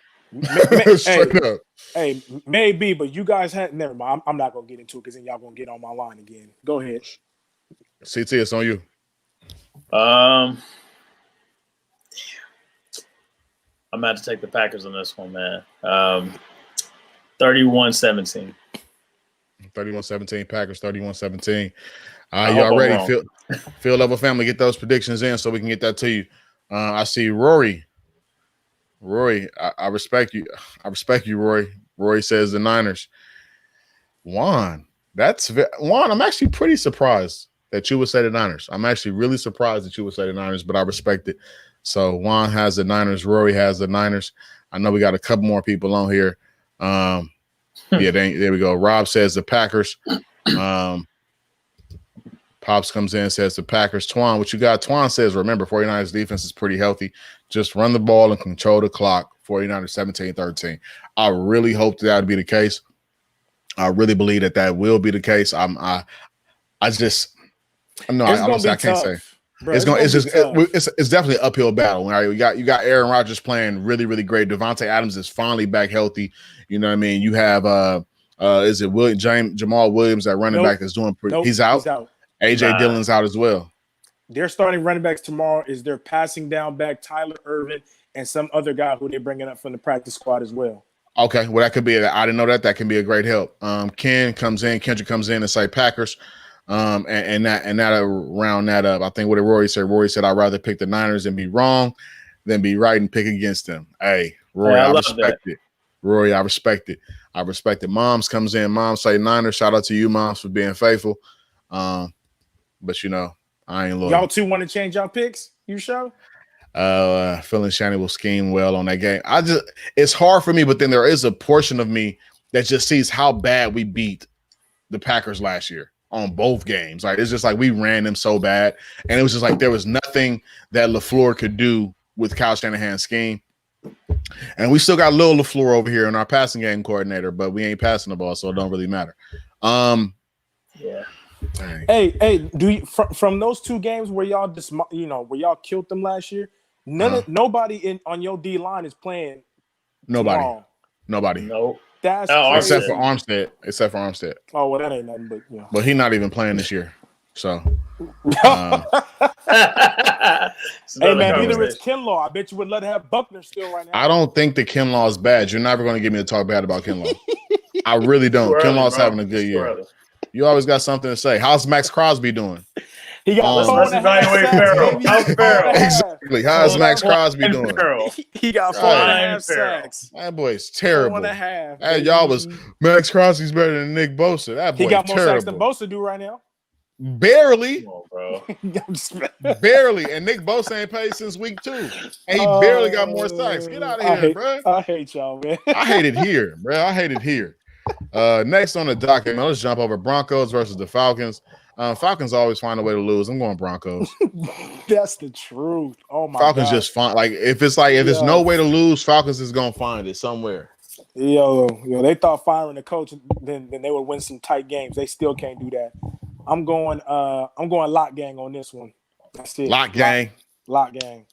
Hey, maybe, but you guys had never mind. I'm not gonna get into it because then y'all gonna get on my line again. Go ahead. CT, it's on you. I'm about to take the Packers on this one, man. 31-17. 31-17, Packers 31-17. Y'all ready? Field level family, get those predictions in so we can get that to you. I see Rory. I respect you. I respect you, Rory. Rory says the Niners. Juan, I'm actually pretty surprised that you would say the Niners. I'm actually really surprised that you would say the Niners, but I respect it. So Juan has the Niners. Rory has the Niners. I know we got a couple more people on here. Yeah, there we go. Rob says the Packers. Pops comes in and says the Packers. Twan, what you got? Twan says, remember, 49ers defense is pretty healthy. Just run the ball and control the clock. 49ers 17-13. I really hope that would be the case. I really believe that will be the case. I can't say. Bro, it's definitely an uphill battle. Right? You got Aaron Rodgers playing really, really great. Devontae Adams is finally back healthy. You know what I mean? You have is it Jamal Williams, that running back that's doing pretty. He's out. AJ Dillon's out as well. Their starting running backs tomorrow is their passing down back Tyler Ervin and some other guy who they're bringing up from the practice squad as well. Okay, well that could be. I didn't know that. That can be a great help. Kendrick comes in and say Packers. And that round that up. I think what did Rory said? Rory said, I'd rather pick the Niners and be wrong than be right and pick against them. Hey, Rory, I respect it. Rory, I respect it. I respect it. Moms comes in. Moms say Niners. Shout out to you, Moms, for being faithful. But you know, I ain't loyal. Y'all two want to change y'all picks? You sure? Feeling Shanny will scheme well on that game. It's hard for me, but then there is a portion of me that just sees how bad we beat the Packers last year on both games. Like, it's just like we ran them so bad, and it was just like there was nothing that LaFleur could do with Kyle Shanahan's scheme. And we still got Lil LaFleur over here in our passing game coordinator, but we ain't passing the ball, so it don't really matter. Yeah. Dang. Hey, do you from those two games where y'all just where y'all killed them last year? Nobody on your D line is playing. Nobody. Tomorrow. Nobody. Nope. That's Armstead. Except for Armstead. Oh well, that ain't nothing but But he's not even playing this year. So hey man, neither is Kinlaw. I bet you would love to have Buckner still right now. I don't think the Kinlaw is bad. You're never going to get me to talk bad about Kinlaw. I really don't. Kinlaw's having a good year. You always got something to say. How's Max Crosby doing? He got let's evaluate Farrell. How's Farrell? Exactly. How's Max Crosby doing? He got 4.5 sacks. That boy's terrible. 4.5. Hey, y'all was Max Crosby's better than Nick Bosa. That boy he got more terrible. sacks than Bosa do right now. Barely. Come on, bro. Barely. And Nick Bosa ain't played since week 2. And he barely got more sacks. Get out of here, bro. I hate y'all, man. I hate it here, bro. I hate it here. Next on the docket, man, let's jump over Broncos versus the Falcons. Falcons always find a way to lose. I'm going Broncos. That's the truth. Oh my Falcons God. just find if there's no way to lose, Falcons is gonna find it somewhere. Yo, they thought firing the coach, then they would win some tight games. They still can't do that. I'm going lock gang on this one. That's it. Lock gang. Lock gang.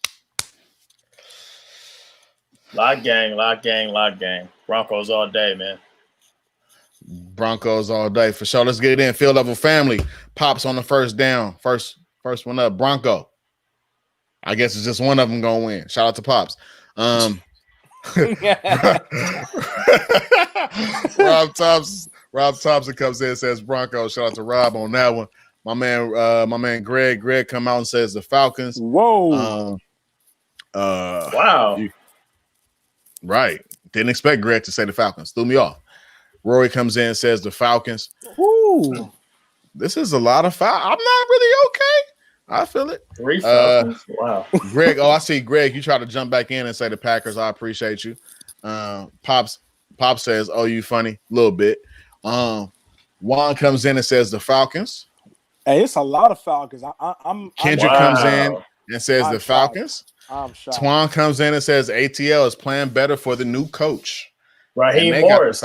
Lock gang. Broncos all day, man. Broncos all day for sure. Let's get it in. Field level family. Pops on the first down. First one up. Bronco. I guess it's just one of them gonna win. Shout out to Pops. Rob Thompson comes in and says Broncos. Shout out to Rob on that one. My man Greg come out and says the Falcons. Whoa. Wow. Right. Didn't expect Greg to say the Falcons. Threw me off. Rory comes in and says the Falcons. Ooh. This is a lot of foul. I'm not really okay. I feel it. 3 Falcons? Wow. Greg, I see Greg. You try to jump back in and say the Packers. I appreciate you. Pops says, oh, you funny? A little bit. Juan comes in and says the Falcons. Hey, it's a lot of Falcons. Kendrick comes in and says the Falcons. I'm shocked. Twan comes in and says ATL is playing better for the new coach. Raheem Morris.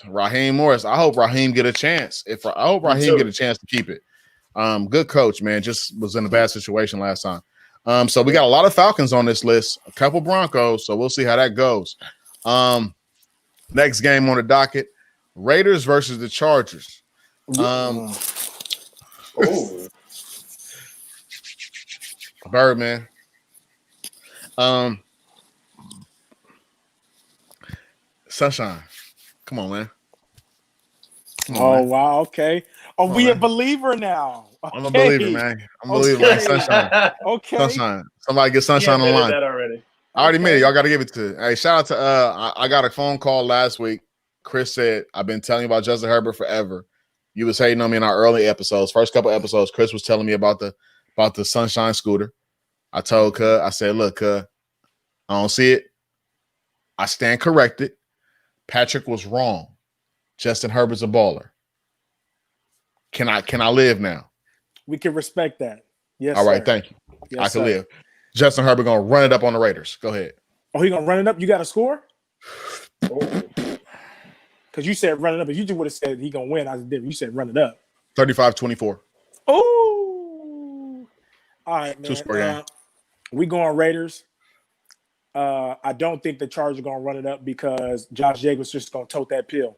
Raheem Morris. I hope Raheem get a chance. I hope Raheem get a chance to keep it. Good coach, man. Just was in a bad situation last time. So we got a lot of Falcons on this list, a couple Broncos. So we'll see how that goes. Next game on the docket: Raiders versus the Chargers. Birdman. Sunshine. Come on, man. Wow. Okay. Are we a believer now? Okay. I'm a believer, man. I'm a believer, man. Sunshine. Okay. Sunshine. Somebody get Sunshine online. That already. I already made it. Y'all got to give it to. Hey, shout out to. I got a phone call last week. Chris said, "I've been telling you about Justin Herbert forever. You was hating on me in our early episodes. First couple episodes, Chris was telling me about the Sunshine scooter. I told Cuz, I said, look, Cuz, I don't see it. I stand corrected. Patrick was wrong. Justin Herbert's a baller. Can I live now? We can respect that. Yes. All right, sir. thank you. Yes, I can live. Justin Herbert gonna run it up on the Raiders. Go ahead. Oh, he gonna run it up? You got a score? Because you said run it up. If you just would have said he gonna win, I was different. You said run it up. 35-24. Oh. All right, man. 2-score game. We going Raiders. I don't think the Chargers are gonna run it up because Josh Jacobs just gonna tote that pill,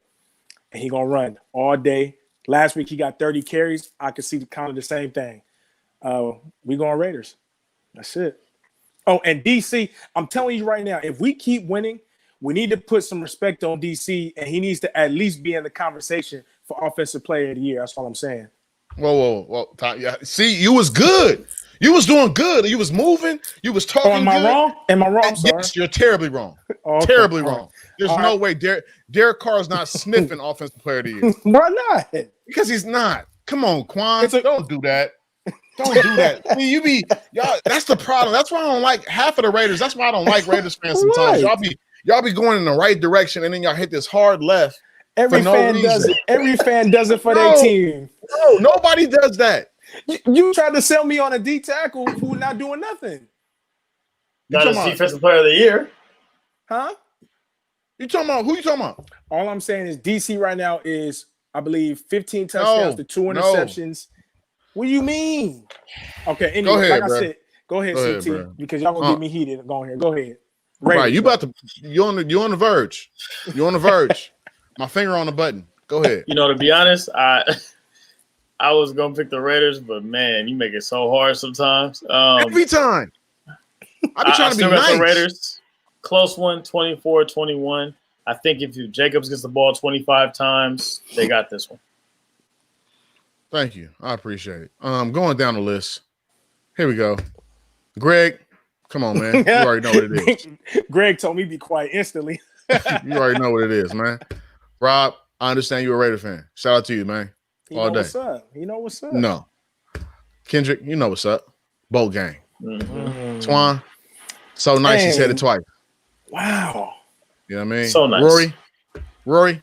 and he gonna run all day. Last week he got 30 carries. I could see kind of the same thing. We going Raiders. That's it. Oh, and DC, I'm telling you right now, if we keep winning, we need to put some respect on DC, and he needs to at least be in the conversation for Offensive Player of the Year. That's all I'm saying. Whoa. Yeah. See, you was good. You was doing good. You was moving. You was talking. Am I wrong? Am I wrong? I'm sorry. Yes, you're terribly wrong. Okay. Terribly wrong. Right. There's no way Derek Carr is not sniffing Offensive Player of the Year. Why not? Because he's not. Come on, Quan. Don't do that. Don't do that. I mean, y'all. That's the problem. That's why I don't like half of the Raiders. That's why I don't like Raiders fans sometimes. Right. Y'all be going in the right direction, and then y'all hit this hard left. Every fan does it. Every fan does it for their team. No, nobody does that. You tried to sell me on a D tackle who not doing nothing. Not as Defensive Player of the Year. Huh? You talking about who you talking about? All I'm saying is DC right now is I believe 15 touchdowns to 2 no. interceptions. What do you mean? Okay, anyway, Go ahead, like bro. I said, go ahead, Go ahead, CT, bro. because y'all gonna get me heated. Go ahead, go ahead. Right, Raiders, you bro. about to you on the verge. You on the verge. My finger on the button. Go ahead. You know, to be honest, I was gonna pick the Raiders, but man, you make it so hard sometimes. Every time. I be trying I to be still got nice. the Raiders. Close one, 24-21. I think if Jacobs gets the ball 25 times, they got this one. Thank you. I appreciate it. Going down the list. Here we go. Greg, come on, man. You already know what it is. Greg told me be quiet instantly. You already know what it is, man. Rob, I understand you're a Raider fan. Shout out to you, man. You All know day. what's up. You know what's up. No. Kendrick, you know what's up. Boat gang. Mm-hmm. Swan, so nice he Dang. said it twice. Wow. You know what I mean? So nice. Rory,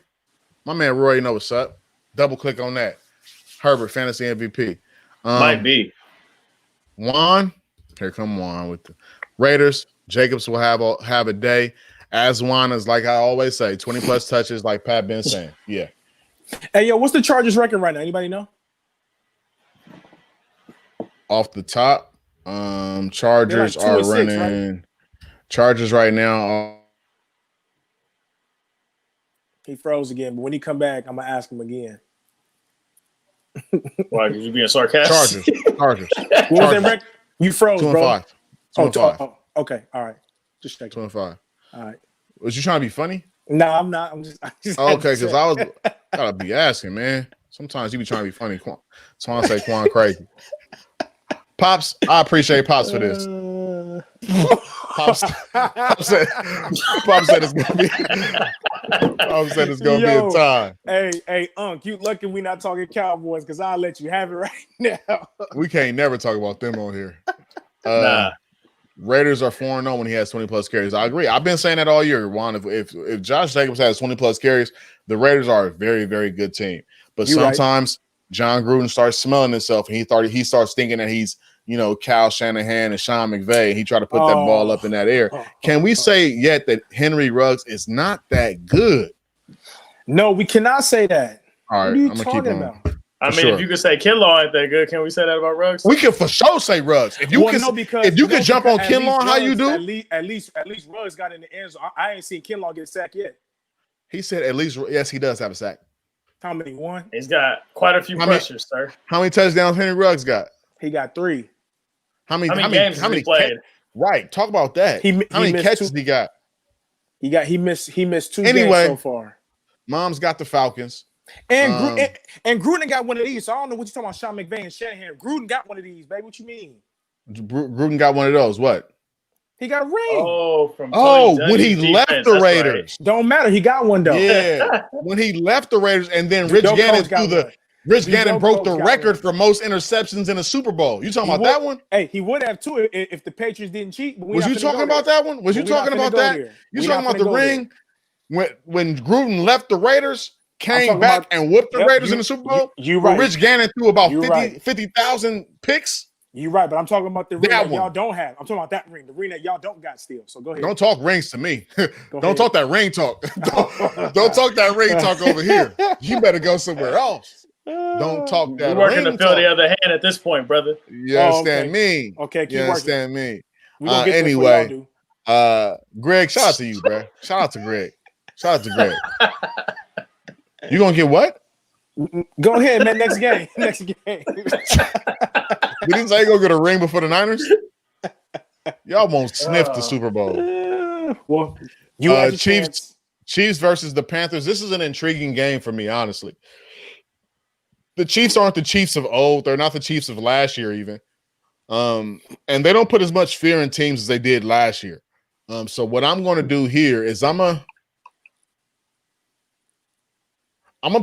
my man Rory know what's up. Double click on that. Herbert, fantasy MVP. Might be. Juan, here come Juan with the Raiders. Jacobs will have a day. As Juan is, like I always say, 20 plus touches, like Pat been saying. Yeah. Hey, yo, what's the Chargers record right now? Anybody know? Off the top, Chargers They're are like 2-6, running. right? Chargers right now. He froze again, but when he come back, I'm gonna ask him again. Why? Because you being sarcastic? Chargers. What was that record? You froze, 2 and bro. 5. 2 and 5. Oh, okay, all right. Just checking. 2 and 5. All right. Was you trying to be funny? No, I'm not. I'm just Okay, because I was gotta be asking, man. Sometimes you be trying to be funny. Swan say Quan crazy. Pops, I appreciate Pops for this. Pops said it's gonna be. Pops said it's gonna be a time. Hey, Unc, you lucky we not talking Cowboys because I'll let you have it right now. We can't never talk about them on here. Nah. Raiders are 4-0 when he has 20 plus carries. I agree. I've been saying that all year, Juan. If Josh Jacobs has 20 plus carries, the Raiders are a very, very good team. But You're sometimes John Gruden starts smelling himself, and he starts thinking that he's, Kyle Shanahan and Sean McVay, and he tried to put that ball up in that air. Can we say yet that Henry Ruggs is not that good? No, we cannot say that. All right, what are you I'm gonna keep talking on. about? I mean, sure. if you could say Kinlaw ain't that good, can we say that about Ruggs? We can for sure say Ruggs. If you can jump on Kinlaw, how you do? At least Ruggs got in the end zone. I ain't seen Kinlaw get sacked yet. He said at least yes, he does have a sack. How many? One? He's got quite a few pressures, sir. How many touchdowns Henry Ruggs got? He got 3. How many games has he played? Right, talk about that. How many catches he got? He missed 2 games so far. Mom's got the Falcons. And Gruden got one of these. So I don't know what you're talking about, Sean McVay and Shanahan. Gruden got one of these, baby. What you mean? Gruden got one of those. What? He got a ring. When he left the Raiders. Right. Don't matter. He got one, though. Yeah. When he left the Raiders, and then Rich Gannon broke the record for most interceptions in a Super Bowl. You talking about that one? Hey, he would have, too, if the Patriots didn't cheat. But was you talking about that one? Was you talking about that? You talking about the ring? When Gruden left the Raiders, came back and whooped the Raiders in the Super Bowl? You right. Rich Gannon threw about 50,000 picks? You're right, but I'm talking about the ring that y'all don't have. I'm talking about that ring, the ring that y'all don't got still. So go ahead. Don't talk rings to me. Don't talk that ring talk. Don't talk that ring talk over here. You better go somewhere else. Don't talk that ring talk. We're working to fill the other hand at this point, brother. You understand me? Okay, keep you understand working. Me? Anyway, Greg, shout out to you, bro. Shout out to Greg. You gonna get what? Go ahead, man. Next game. Did he say go get a ring before the Niners? Y'all won't sniff the Super Bowl. Well, Chiefs versus the Panthers. This is an intriguing game for me, honestly. The Chiefs aren't the Chiefs of old. They're not the Chiefs of last year, even. And they don't put as much fear in teams as they did last year. So what I'm going to do here is I'm gonna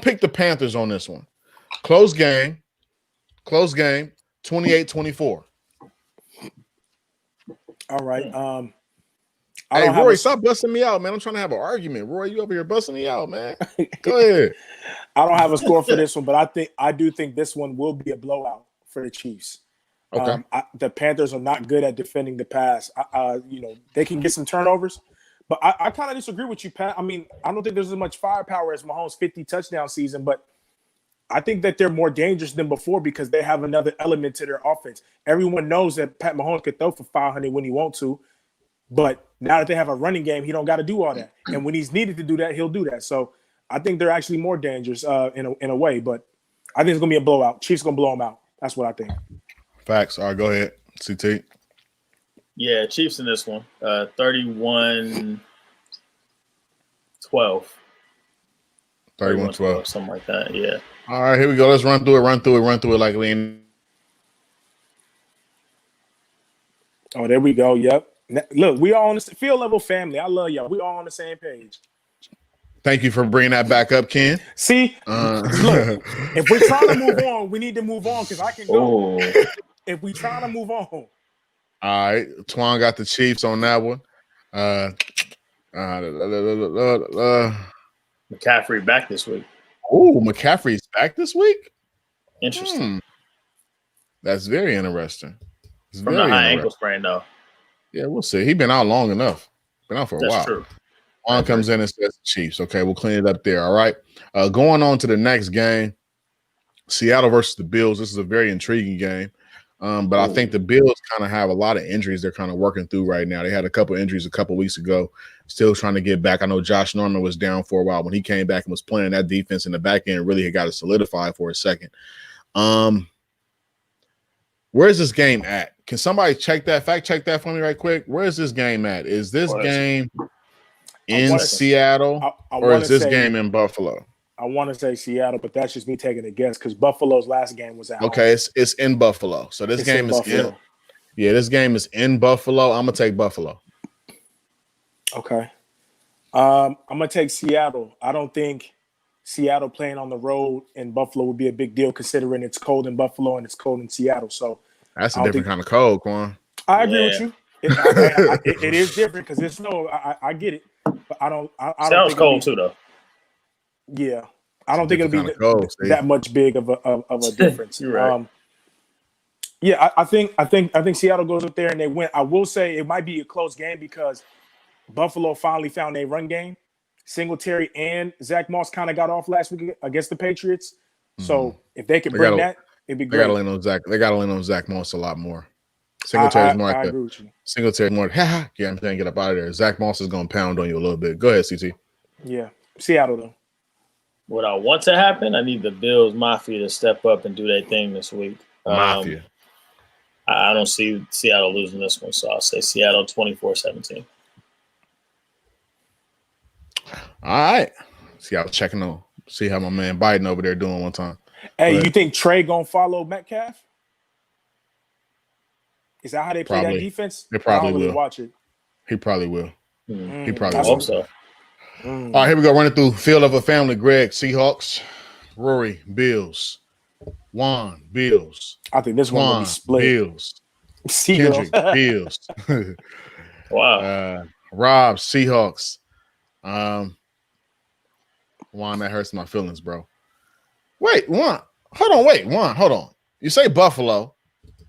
pick the Panthers on this one. Close game, 28-24. All right. Hey, Roy, stop busting me out, man. I'm trying to have an argument. Roy, you over here busting me out, man. Go ahead. I don't have a score for this one, but I do think this one will be a blowout for the Chiefs. Okay. The Panthers are not good at defending the pass. They can get some turnovers, but I kind of disagree with you, Pat. I mean, I don't think there's as much firepower as Mahomes' 50 touchdown season, but I think that they're more dangerous than before because they have another element to their offense. Everyone knows that Pat Mahomes could throw for 500 when he wants to, but now that they have a running game, he don't got to do all that. And when he's needed to do that, he'll do that. So I think they're actually more dangerous in a way. But I think it's gonna be a blowout. Chiefs gonna blow them out. That's what I think. Facts. All right, go ahead, CT. Yeah, Chiefs in this one. 31-12. 31-12. Something like that. Yeah. All right, here we go. Let's run through it like lean. Oh, there we go. Yep. Look, we all on the field level family. I love y'all. We all on the same page. Thank you for bringing that back up, Ken. See, look, if we're trying to move on, we need to move on because I can go. If we trying to move on. All right, Twan got the Chiefs on that one. McCaffrey back this week. Oh, McCaffrey's back this week? Interesting. That's very interesting. It's From very the high interesting. ankle sprain, though. Yeah, we'll see. He's been out long enough. Been out for a That's while. true. Twan comes in and says Chiefs. Okay, we'll clean it up there. All right. Going on to the next game, Seattle versus the Bills. This is a very intriguing game. But I think the Bills kind of have a lot of injuries they're kind of working through right now. They had a couple injuries a couple weeks ago, still trying to get back. I know Josh Norman was down for a while. When he came back and was playing, that defense in the back end really had got to solidify for a second. Where's this game at? Can somebody fact check that for me right quick? Where is this game at? Is this game in Seattle or is this game in Buffalo? I want to say Seattle, but that's just me taking a guess because Buffalo's last game was at home. Okay, it's in Buffalo. So this game is in. Yeah, this game is in Buffalo. I'm gonna take Buffalo. Okay. I'm gonna take Seattle. I don't think Seattle playing on the road in Buffalo would be a big deal considering it's cold in Buffalo and it's cold in Seattle. So that's a different kind of cold, Quan. I agree with you. It is different because it's snow. I get it, but I don't. Sounds cold too, though. Yeah, I don't think it'll be that much big of a difference. You're right. Yeah, I think Seattle goes up there and they win. I will say it might be a close game because Buffalo finally found a run game. Singletary and Zach Moss kind of got off last week against the Patriots. So if they could bring that, it'd be great. They got to lean on Zach Moss a lot more. Singletary's more like Singletary more. Yeah, I'm saying get up out of there. Zach Moss is going to pound on you a little bit. Go ahead, CT. Yeah, Seattle though. What I want to happen, I need the Bills Mafia to step up and do their thing this week. Mafia. I don't see Seattle losing this one, so I'll say Seattle 24-17. All right. See, I was checking on. See how my man Biden over there doing one time. Hey, you think Trey gonna follow Metcalf? Is that how they play that defense? They probably I don't really will. watch it. He probably will. He probably I will. hope so. All right, here we go. Running through Field of a Family. Greg, Seahawks. Rory, Bills. Juan, Bills. I think this one will be split. Bills. Kendrick, Bills. Wow. Rob, Seahawks. Juan, that hurts my feelings, bro. Wait, Juan. Hold on. You say Buffalo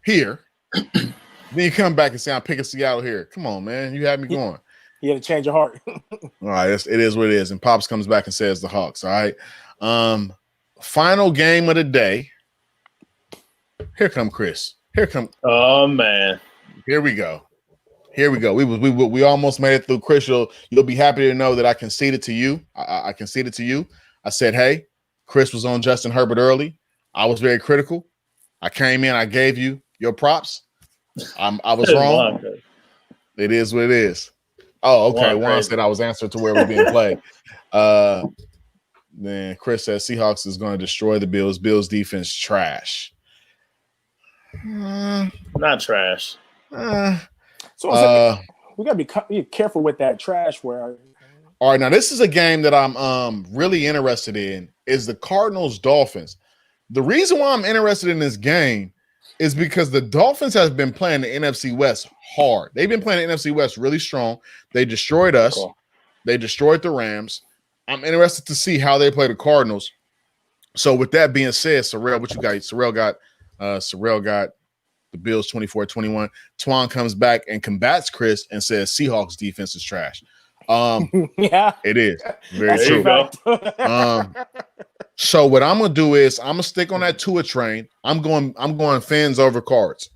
here. Then you come back and say I'm picking Seattle here. Come on, man. You had me going. You had to change your heart. All right, it is what it is. And Pops comes back and says the Hawks. All right. Final game of the day. Here come Chris. Oh man. Here we go. We almost made it through. Chris, you'll be happy to know that I conceded to you. I conceded to you. I said, hey, Chris was on Justin Herbert early. I was very critical. I came in. I gave you your props. I was wrong. It is what it is. Oh, okay. Juan said I was answered to where we're being played. Then Chris says Seahawks is going to destroy the Bills. Bills defense trash. Not trash. So we got to be careful with that trash. All right, now this is a game that I'm really interested in. Is the Cardinals Dolphins. The reason why I'm interested in this game is because the Dolphins have been playing the NFC West hard. They've been playing the NFC West really strong. They destroyed us. Cool. They destroyed the Rams. I'm interested to see how they play the Cardinals. So with that being said, Sorrell, what you got? Sorrell got the Bills 24-21. Twan comes back and combats Chris and says Seahawks defense is trash. Yeah, it is very true. So what I'm gonna do is I'm gonna stick on that Tua train. I'm going Fins over Cards.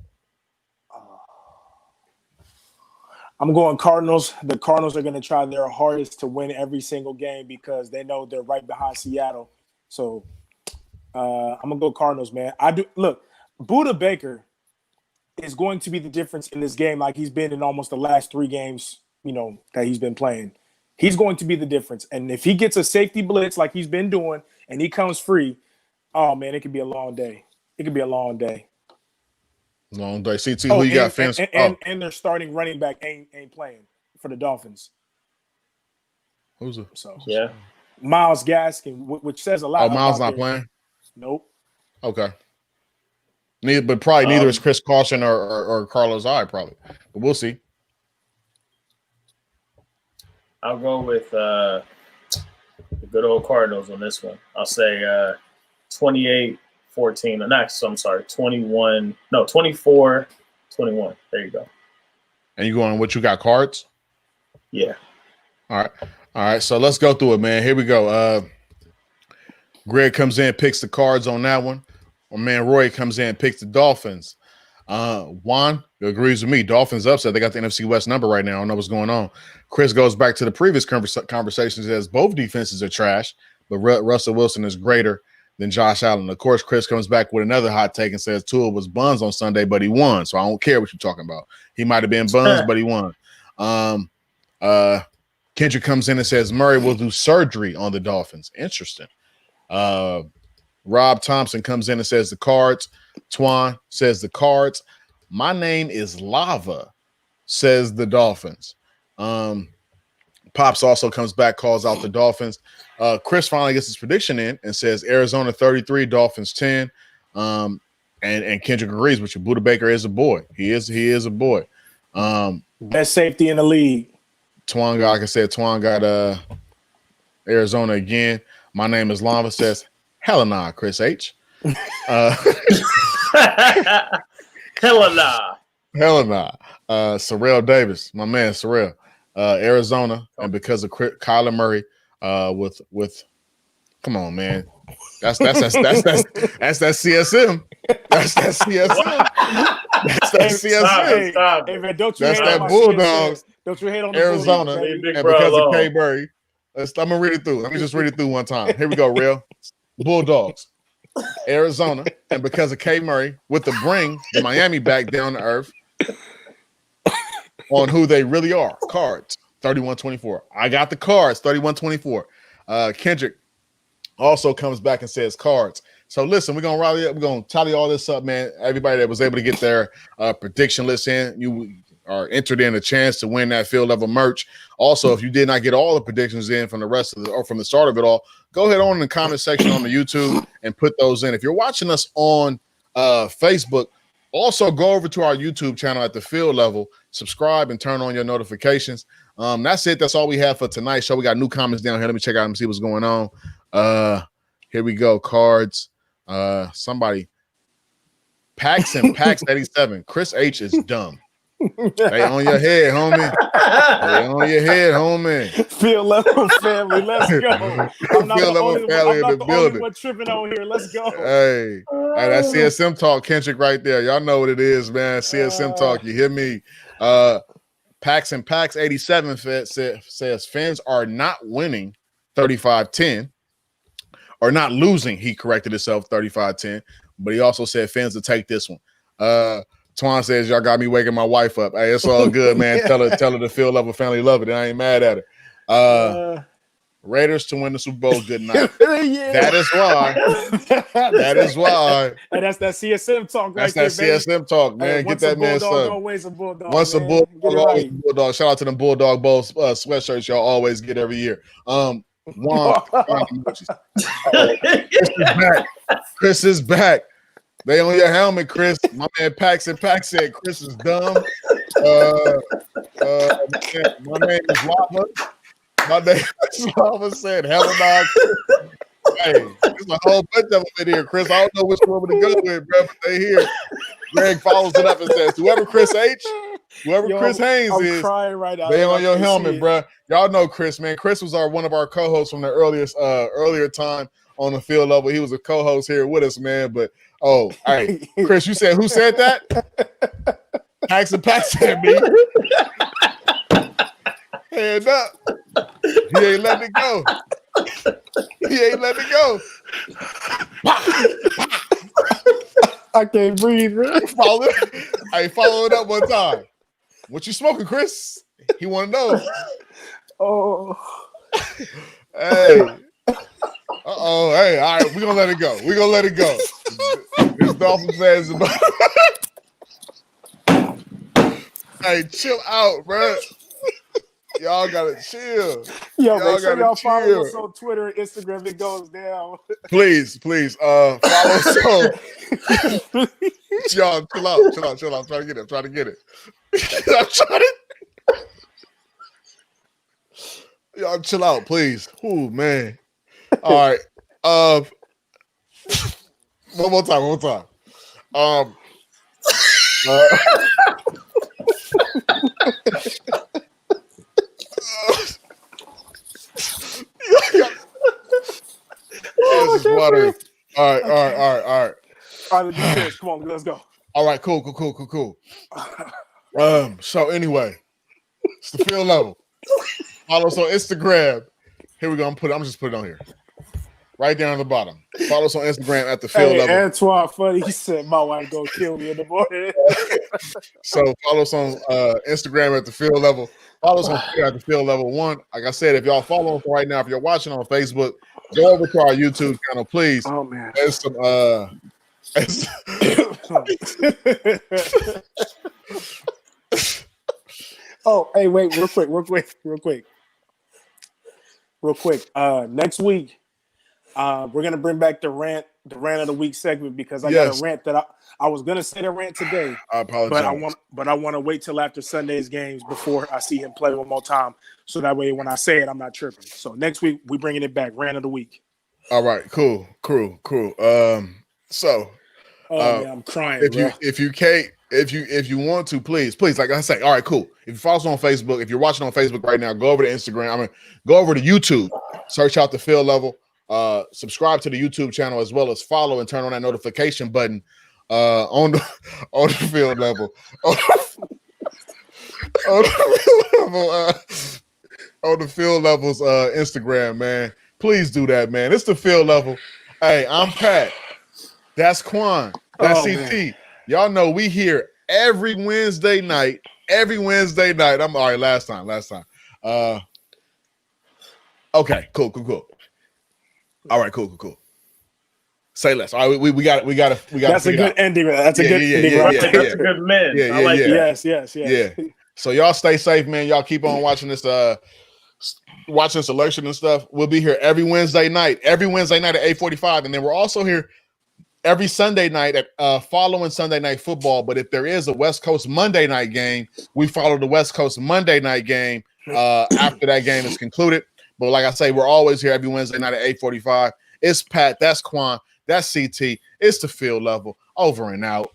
I'm going Cardinals. The Cardinals are going to try their hardest to win every single game because they know they're right behind Seattle. So I'm gonna go Cardinals, man. I do look. Buda Baker is going to be the difference in this game, like he's been in almost the last 3 games, that he's been playing. He's going to be the difference. And if he gets a safety blitz like he's been doing and he comes free, oh man, it could be a long day. It could be a long day. Long day. CT, who you got? Fins. And their starting running back ain't playing for the Dolphins. Who's it? So Yeah. Myles Gaskin, which says a lot. Oh, Miles not playing. Nope. Okay. Neither is Chris Carson or Carlos Hyde, probably. But we'll see. I'll go with the good old Cardinals on this one. I'll say 28-14. I'm sorry, 21. No, 24-21. There you go. And you going what you got, Cards? Yeah. All right. So let's go through it, man. Here we go. Greg comes in, picks the Cards on that one. My man Roy comes in, picks the Dolphins. Juan agrees with me. Dolphins upset. They got the NFC West number right now. I don't know what's going on. Chris goes back to the previous conversation. Says both defenses are trash, but Russell Wilson is greater than Josh Allen. Of course, Chris comes back with another hot take and says Tua was buns on Sunday, but he won. So I don't care what you're talking about. He might have been buns, but he won. Kendrick comes in and says Murray will do surgery on the Dolphins. Interesting. Rob Thompson comes in and says the Cards. Twan says the Cards. My name is Lava, says the Dolphins. Pops also comes back, calls out the Dolphins. Chris finally gets his prediction in and says Arizona 33, Dolphins 10. And Kendrick agrees with you. Buda Baker is a boy. He is a boy. Best safety in the league. Twan got, like I said, got Arizona again. My name is Lava, says hella nah, Chris H. Hella nah. Sorrell Davis, my man Sorrell, Arizona, and because of Kyler Murray, with come on, man, that's that CSM. That's that CSM. That's that CSM. Hey man, don't you That's hate that on my Bulldogs. Don't you hate on the Arizona, Bulldogs, and because of K. Murray. I'm gonna read it through. Let me just read it through one time. Here we go, real Bulldogs, Arizona, and because of K. Murray, with the bring the Miami back down to earth on who they really are. Cards 31-24. I got the Cards 31-24. Kendrick also comes back and says Cards. So listen, we're gonna rally up. We're gonna tally all this up, man. Everybody that was able to get their prediction list in, you are entered in a chance to win that field level merch. Also, if you did not get all the predictions in from the rest of or from the start of it all, go ahead on in the comment section on the YouTube and put those in. If you're watching us on Facebook, also go over to our YouTube channel at the field level, subscribe and turn on your notifications. That's it. That's all we have for tonight's show. We got new comments down here. Let me check out and see what's going on. Here we go. Cards. Somebody. Pax 87. Chris H is dumb. They on your head, homie. They on your head, homie. Field level family, let's go. I'm not Field the level only family one. in the I'm not the building. only one tripping on here. Let's go. Hey, that CSM talk, Kendrick, right there. Y'all know what it is, man. CSM talk. You hear me? Pax 87 says Fins are not winning 35-10 or not losing. He corrected himself 35-10, but he also said Fins to take this one. Twan says y'all got me waking my wife up. Hey, it's all good, man. Tell her the field level family love it. I ain't mad at her. Raiders to win the Super Bowl. Good night. Yeah. That is why. That is why. And that's that CSM talk right That's that there, CSM talk, man. Hey, Get that man Bulldog, some. always a Bulldog. Once a man. Bulldog, Get it always right. a Bulldog. Shout out to them Bulldog Bowl sweatshirts y'all always get every year. Juan Chris is back. Chris is back. They on your helmet, Chris. My man Pax said Chris is dumb. My name is Lava. My name is Lava said hella dog. Hey, there's a whole bunch of them in here, Chris. I don't know which one to go with, bro, but they here. Greg follows it up and says, whoever Chris H, Whoever Yo, Chris Haynes I'm is, crying right now. they on I your can't helmet, see it. bro. Y'all know Chris, man. Chris was one of our co-hosts from the earlier time on the field level. He was a co-host here with us, man. But hey, Chris, you said who said that? Hacks and Pack said me. Hand up. He ain't letting it go. He ain't letting it go. I can't breathe, bro. Follow it up one time. What you smoking, Chris? He want to know. Oh, Hey. Hey, all right, we're gonna let it go. We're gonna let it go. This Dolphin fans about hey, chill out, bro. Y'all gotta chill. yo, Y'all make sure gotta y'all follow chill. us on Twitter and Instagram. It goes down. Please, follow us on. Y'all chill out. I'm trying to get it. Y'all chill out, please. Ooh, man. All right. One more time. This is water. All right. All right, defense. Come on, let's go. All right, cool. So anyway, it's the field level. Follow us on Instagram. Here we go. I'm just put it on here. Right down at the bottom. Follow us on Instagram at the field level. Antoine, funny. He said my wife gonna kill me in the morning. So follow us on Instagram at the field level. Follow us on Twitter at the field level 1. Like I said, if y'all follow us right now, if you're watching on Facebook, go over to our YouTube channel, please. Oh man. There's some Oh, hey, wait, real quick. Next week, we're gonna bring back the rant of the week segment because I got a rant that I was gonna say the rant today. I apologize. But I want to wait till after Sunday's games before I see him play one more time, so that way when I say it, I'm not tripping. So next week we bringing it back, rant of the week. All right, cool. So man, I'm crying. If you want to, please, like I say, all right, cool. If you follow us on Facebook, if you're watching on Facebook right now, go over to Instagram. Go over to YouTube, search out the field level, subscribe to the YouTube channel as well as follow and turn on that notification button on the field level. On the field level's Instagram, man. Please do that, man. It's the field level. Hey, I'm Pat. That's Quan. That's CT. Man. Y'all know we here every Wednesday night. I'm all right. Last time. Okay, cool. All right, cool. Say less. All right, we got it. That's a good ending. That's a good ending. That's a good man. I like that. Yes. Yeah. So y'all stay safe, man. Y'all keep on watching this election and stuff. We'll be here every Wednesday night at 8:45, and then we're also here every Sunday night at following Sunday Night Football. But if there is a West Coast Monday night game, we follow the West Coast Monday night game after that game is concluded. But like I say, we're always here every Wednesday night at 8:45. It's Pat. That's Quan. That's CT. It's the field level. Over and out.